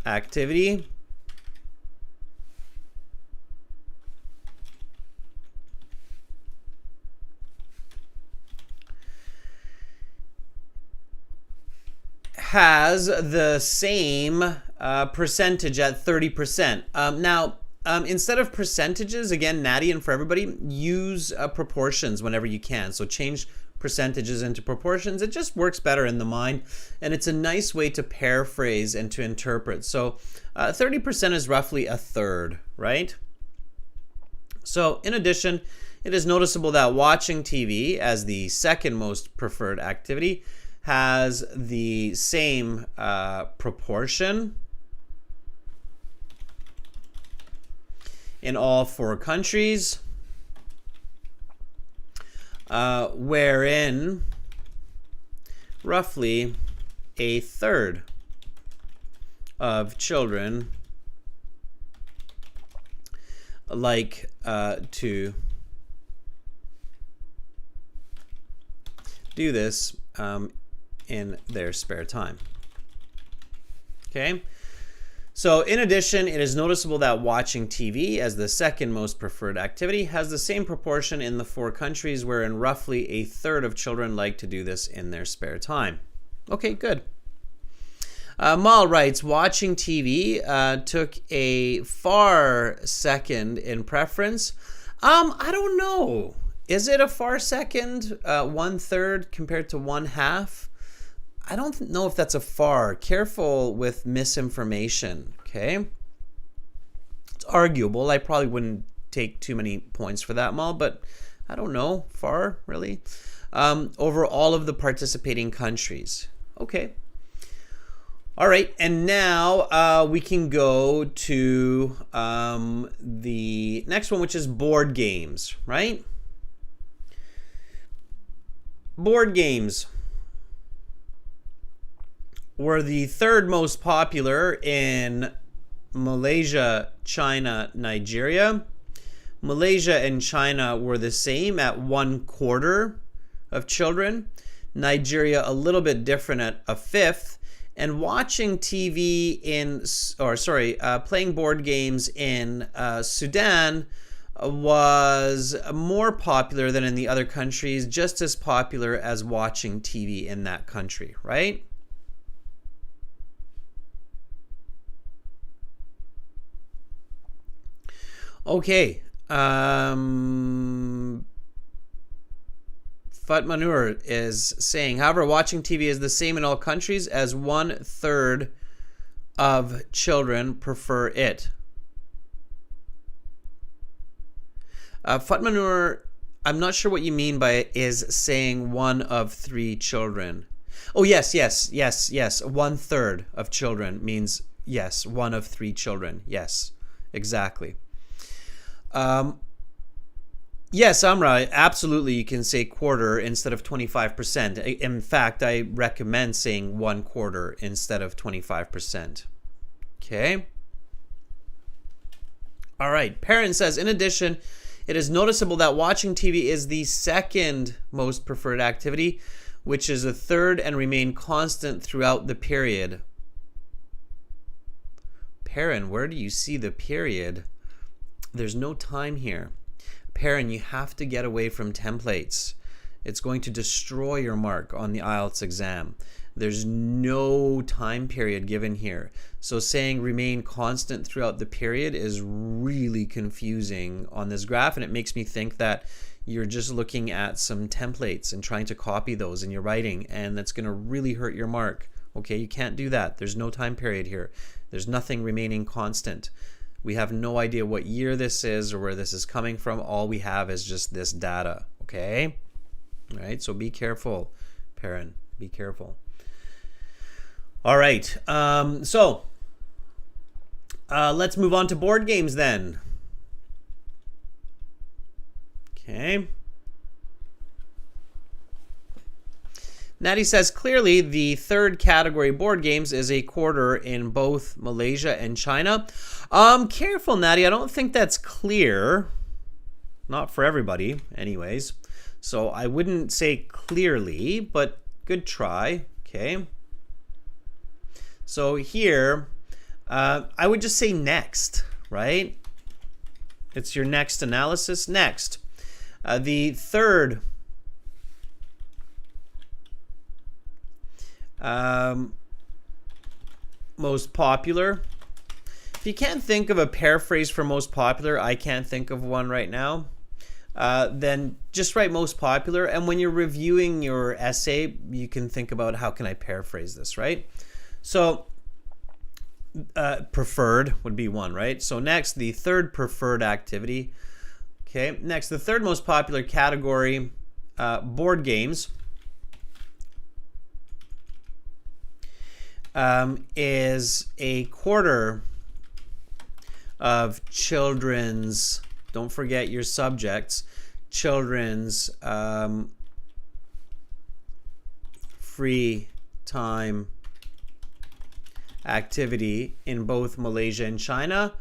activity has the same percentage at 30%. Now, instead of percentages, again, Natty, and for everybody, use proportions whenever you can. So change percentages into proportions. It just works better in the mind, and it's a nice way to paraphrase and to interpret. So 30% is roughly a third, right? So in addition, it is noticeable that watching TV as the second most preferred activity has the same proportion in all 4 countries, wherein roughly a third of children like to do this in their spare time. Okay, so in addition, it is noticeable that watching TV as the second most preferred activity has the same proportion in the 4 countries, wherein roughly a third of children like to do this in their spare time. Okay, good. Mal writes, watching TV took a far second in preference. I don't know. Is it a far second, 1/3 compared to 1/2? I don't know if that's a far. Careful with misinformation, okay? It's arguable. I probably wouldn't take too many points for that, Mal, but I don't know. Far, really? Over all of the participating countries. Okay. All right, and now we can go to the next one, which is board games, right? Board games were the third most popular in Malaysia, China, Nigeria. Malaysia and China were the same at 1/4 of children. Nigeria a little bit different at 1/5. And watching TV playing board games in Sudan was more popular than in the other countries, just as popular as watching TV in that country, right? Okay. Fatmanur is saying, however, watching TV is the same in all countries as 1/3 of children prefer it. Fatmanur, I'm not sure what you mean by is saying 1 of 3 children. Oh, yes. 1/3 of children means, yes, 1 of 3 children. Yes, exactly. Yes, Amra, absolutely you can say 1/4 instead of 25%. In fact, I recommend saying 1/4 instead of 25%. Okay. All right. Perrin says, in addition, it is noticeable that watching TV is the second most preferred activity, which is a third and remain constant throughout the period. Perrin, where do you see the period? There's no time here. Perrin, you have to get away from templates. It's going to destroy your mark on the IELTS exam. There's no time period given here. So saying remain constant throughout the period is really confusing on this graph, and it makes me think that you're just looking at some templates and trying to copy those in your writing, and that's going to really hurt your mark. Okay, you can't do that. There's no time period here. There's nothing remaining constant. We have no idea what year this is or where this is coming from. All we have is just this data, okay? All right, so be careful, Perrin. Be careful. All right, so let's move on to board games then. Okay. Natty says, clearly the third category, board games, is 1/4 in both Malaysia and China. Careful, Natty. I don't think that's clear. Not for everybody, anyways. So I wouldn't say clearly, but good try. Okay. So here, I would just say next, right? It's your next analysis. Next. The third most popular. If you can't think of a paraphrase for most popular, I can't think of one right now, then just write most popular. And when you're reviewing your essay, you can think about how can I paraphrase this, right? So preferred would be one, right? So next, the third preferred activity. Okay, next, the third most popular category, board games. Is 1/4 of children's, don't forget your subjects, children's free time activity in both Malaysia and China,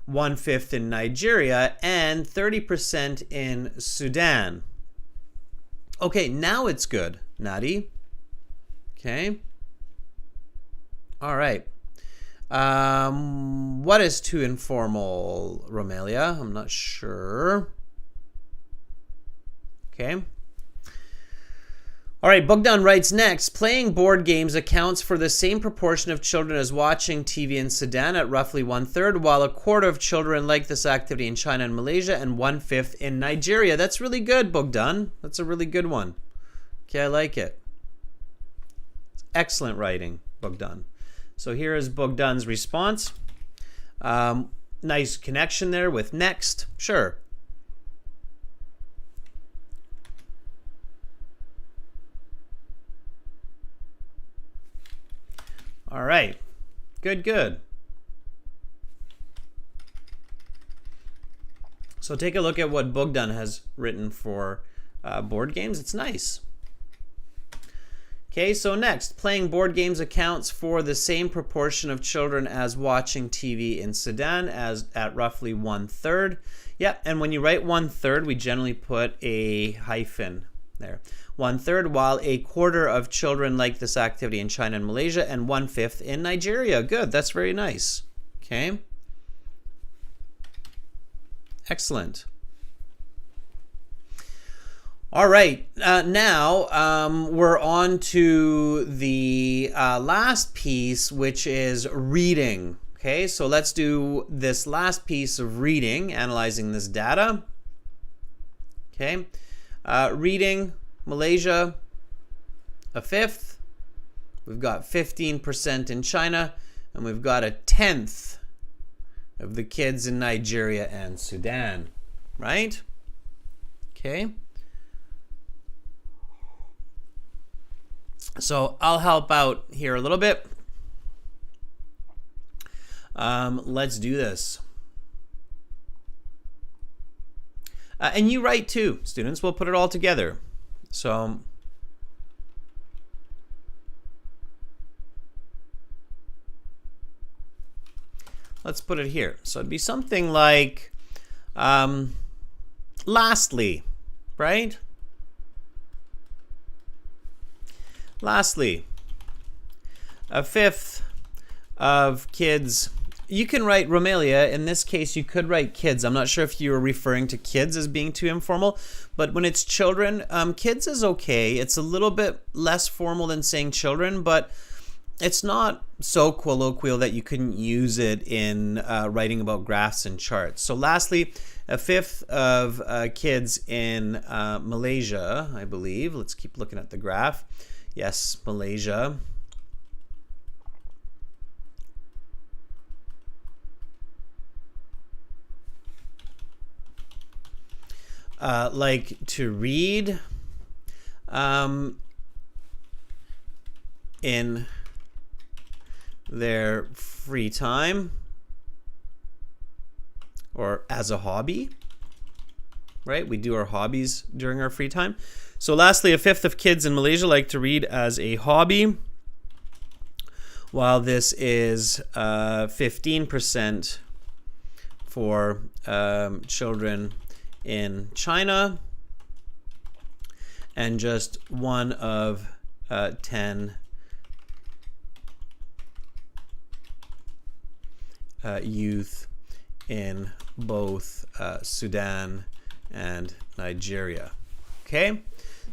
1/5 in Nigeria, and 30% in Sudan. Okay, now it's good, Nadi. Okay. All right. What is too informal, Romelia? I'm not sure. Okay. All right, Bogdan writes next, playing board games accounts for the same proportion of children as watching TV in Sudan at roughly 1/3, while 1/4 of children like this activity in China and Malaysia, and 1/5 in Nigeria. That's really good, Bogdan. That's a really good one. Okay, I like it. Excellent writing, Bogdan. So here is Bogdan's response. nice connection there with next. Sure. All right. Good, good. So take a look at what Bogdan has written for board games. It's nice. Okay, so next, playing board games accounts for the same proportion of children as watching TV in Sudan, as at roughly 1/3. Yep, and when you write 1/3, we generally put a hyphen there. 1/3, while a quarter of children like this activity in China and Malaysia, and 1/5 in Nigeria. Good, that's very nice. Okay. Excellent. All right, now we're on to the last piece, which is reading. Okay, so let's do this last piece of reading, analyzing this data. Okay, reading, Malaysia, 1/5. We've got 15% in China, and we've got 1/10 of the kids in Nigeria and Sudan, right? Okay. So I'll help out here a little bit. Let's do this. And you write too, students. We'll put it all together. So let's put it here. So it'd be something like, lastly, right? Lastly, 1/5 of kids. You can write Romelia. In this case, you could write kids. I'm not sure if you were referring to kids as being too informal, but when it's children, kids is okay. It's a little bit less formal than saying children, but it's not so colloquial that you couldn't use it in writing about graphs and charts. So lastly, 1/5 of kids in Malaysia, I believe. Let's keep looking at the graph. Yes, Malaysia. Like to read in their free time or as a hobby, right? We do our hobbies during our free time. So lastly, 1/5 of kids in Malaysia like to read as a hobby, while this is 15% for children in China, and just 1 of 10 youth in both Sudan and Nigeria. Okay,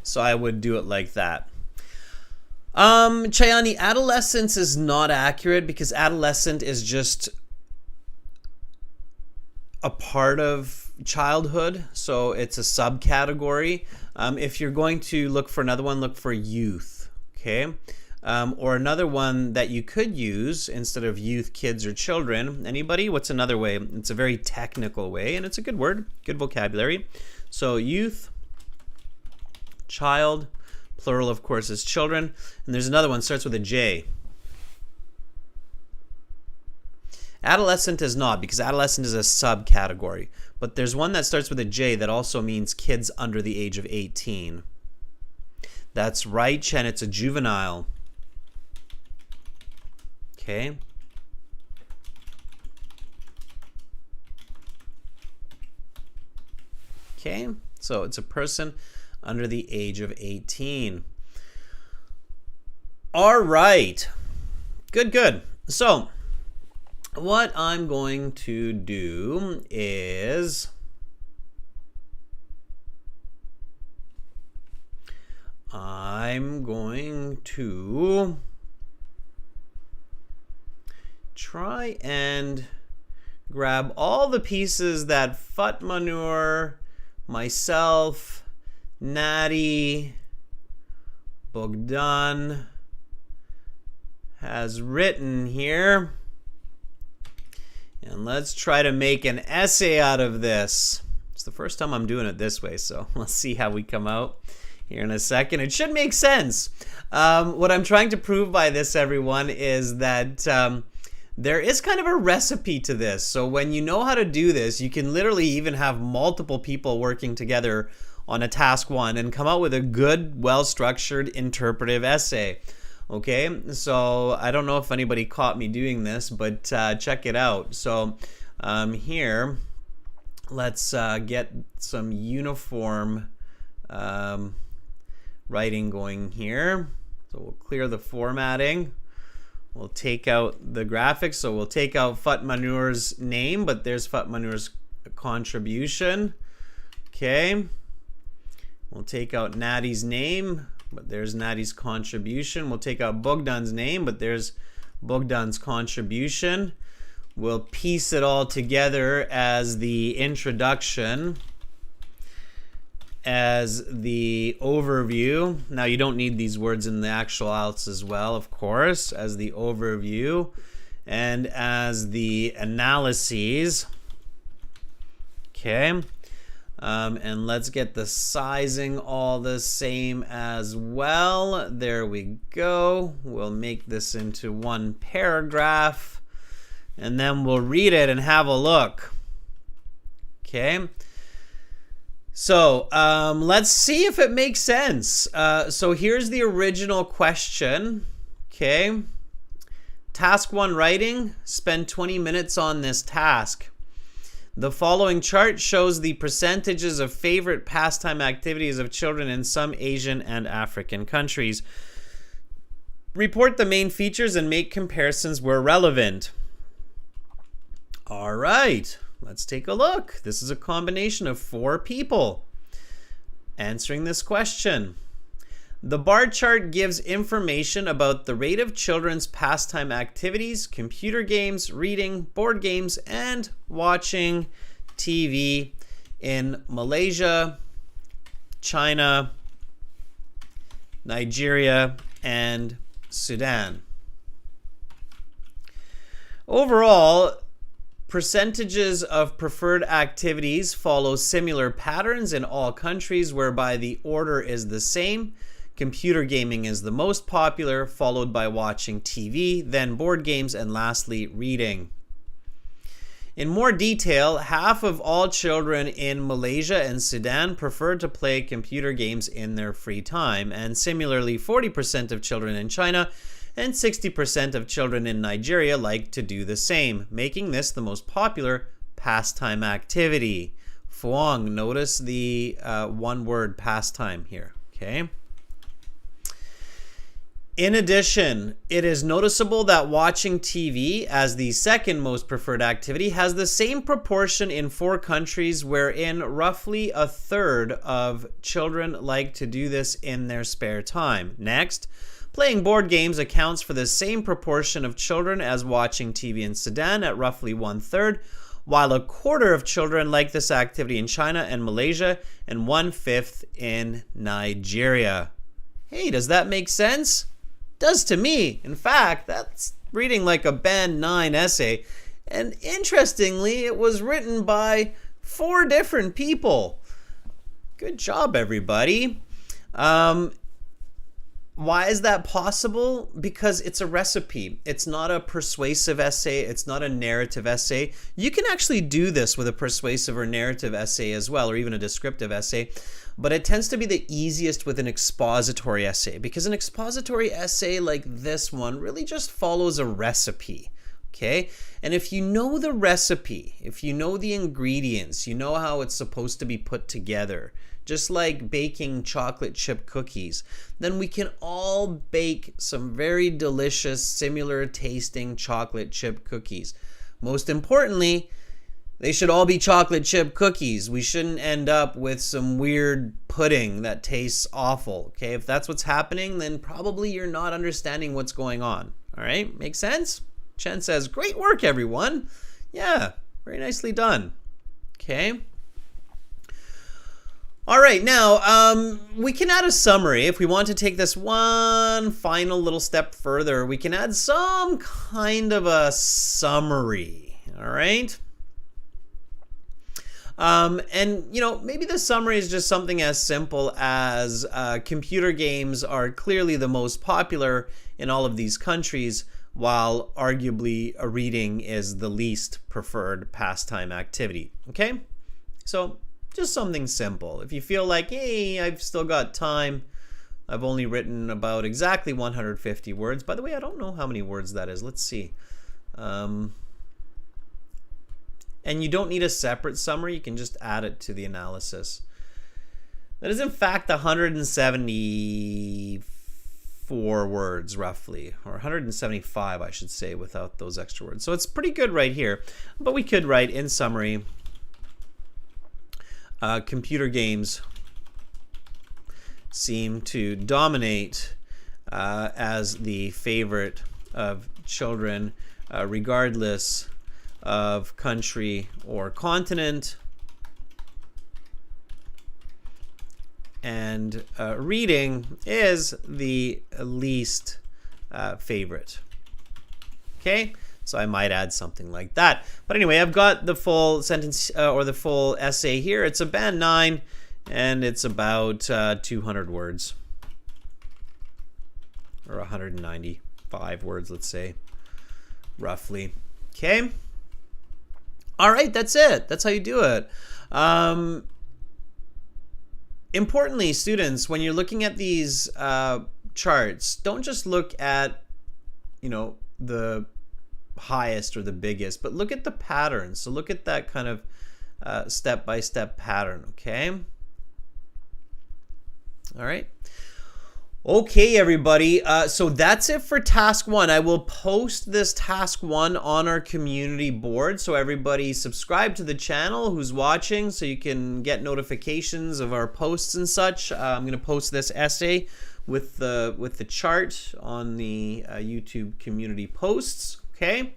so I would do it like that. Chayani, adolescence is not accurate because adolescent is just a part of childhood, so it's a subcategory. If you're going to look for another one, look for youth, okay? Or another one that you could use instead of youth, kids, or children. Anybody? What's another way? It's a very technical way, and it's a good word, good vocabulary. So youth, child, plural of course is children, and there's another one, starts with a J. Adolescent is not, because adolescent is a subcategory, but there's one that starts with a J that also means kids under the age of 18. That's right, Chen, it's a juvenile. Okay. Okay, so it's a person under the age of 18. All right. Good, good. So what I'm going to do is I'm going to try and grab all the pieces that Fatmanur, myself, Natty, Bogdan has written here And let's try to make an essay out of this. It's the first time I'm doing it this way, so let's see how we come out here in a second. It should make sense. What I'm trying to prove by this, everyone, is that there is kind of a recipe to this. So when you know how to do this, you can literally even have multiple people working together on a task one and come out with a good, well-structured, interpretive essay. Okay, so I don't know if anybody caught me doing this, but check it out. So here, let's get some uniform writing going here. So we'll clear the formatting. We'll take out the graphics. So we'll take out Fatmaneur's name, but there's Fatmaneur's contribution. Okay. We'll take out Natty's name, but there's Natty's contribution. We'll take out Bogdan's name, but there's Bogdan's contribution. We'll piece it all together as the introduction, as the overview. Now you don't need these words in the actual IELTS as well, of course, as the overview and as the analyses. Okay. And let's get the sizing all the same as well. There we go. We'll make this into one paragraph and then we'll read it and have a look. Okay. So let's see if it makes sense. So here's the original question. Okay. Task 1 writing. Spend 20 minutes on this task. The following chart shows the percentages of favorite pastime activities of children in some Asian and African countries. Report the main features and make comparisons where relevant. All right, let's take a look. This is a combination of 4 people answering this question. The bar chart gives information about the rate of children's pastime activities, computer games, reading, board games, and watching TV in Malaysia, China, Nigeria, and Sudan. Overall, percentages of preferred activities follow similar patterns in all countries whereby the order is the same. Computer gaming is the most popular, followed by watching TV, then board games, and lastly, reading. In more detail, half of all children in Malaysia and Sudan prefer to play computer games in their free time, and similarly, 40% of children in China and 60% of children in Nigeria like to do the same, making this the most popular pastime activity. Fuang, notice the one word pastime here, okay? In addition, it is noticeable that watching TV as the second most preferred activity has the same proportion in 4 countries wherein roughly a third of children like to do this in their spare time. Next, playing board games accounts for the same proportion of children as watching TV in Sudan at roughly 1/3, while a quarter of children like this activity in China and Malaysia and 1/5 in Nigeria. Hey, does that make sense? Does to me. In fact, that's reading like a Band 9 essay. And interestingly, it was written by 4 different people. Good job, everybody. Why is that possible? Because it's a recipe. It's not a persuasive essay. It's not a narrative essay. You can actually do this with a persuasive or narrative essay as well, or even a descriptive essay. But it tends to be the easiest with an expository essay, because an expository essay like this one really just follows a recipe, okay? And if you know the recipe, if you know the ingredients, you know how it's supposed to be put together, just like baking chocolate chip cookies, then we can all bake some very delicious, similar tasting chocolate chip cookies. Most importantly, they should all be chocolate chip cookies. We shouldn't end up with some weird pudding that tastes awful. Okay, if that's what's happening, then probably you're not understanding what's going on. All right, make sense? Chen says, great work, everyone. Yeah, very nicely done. Okay. All right, now we can add a summary. If we want to take this one final little step further, we can add some kind of a summary. All right. And, you know, maybe the summary is just something as simple as computer games are clearly the most popular in all of these countries, while arguably a reading is the least preferred pastime activity. Okay? So just something simple. If you feel like, hey, I've still got time, I've only written about exactly 150 words. By the way, I don't know how many words that is. Let's see. And you don't need a separate summary. You can just add it to the analysis. That is, in fact, 174 words, roughly. Or 175, I should say, without those extra words. So it's pretty good right here. But we could write, in summary, computer games seem to dominate as the favorite of children, regardless of country or continent, and reading is the least favorite. Okay, so I might add something like that. But anyway, I've got the full sentence or the full essay here. It's a band 9, and it's about 200 words, or 195 words, let's say, roughly. Okay. All right, that's it. That's how you do it. Importantly, students, when you're looking at these charts, don't just look at, you know, the highest or the biggest, but look at the pattern. So look at that kind of step-by-step pattern, okay? All right. Okay, everybody. So that's it for task 1. I will post this task 1 on our community board. So everybody subscribe to the channel who's watching so you can get notifications of our posts and such. I'm going to post this essay with the chart on the YouTube community posts. Okay.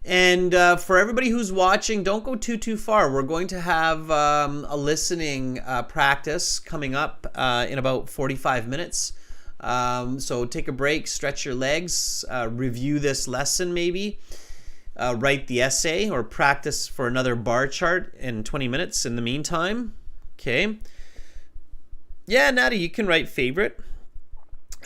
And for everybody who's watching, don't go too far. We're going to have a listening practice coming up in about 45 minutes. So take a break, stretch your legs, review this lesson maybe, write the essay, or practice for another bar chart in 20 minutes in the meantime. Okay. Yeah, Natty, you can write favorite.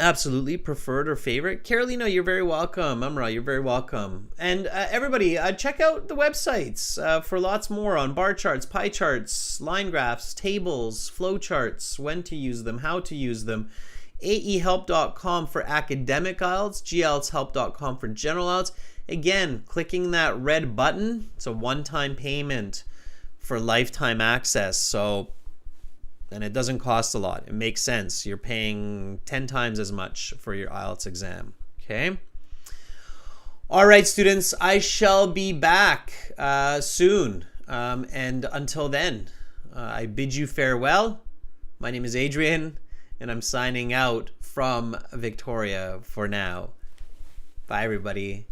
Absolutely, preferred or favorite. Carolina, you're very welcome. Amra, you're very welcome. And everybody, check out the websites for lots more on bar charts, pie charts, line graphs, tables, flow charts, when to use them, how to use them. aehelp.com for academic IELTS, gltshelp.com for general IELTS. Again, clicking that red button, it's a one-time payment for lifetime access. So, and it doesn't cost a lot. It makes sense. You're paying 10 times as much for your IELTS exam. Okay. All right, students, I shall be back soon. And until then, I bid you farewell. My name is Adrian, and I'm signing out from Victoria for now. Bye, everybody.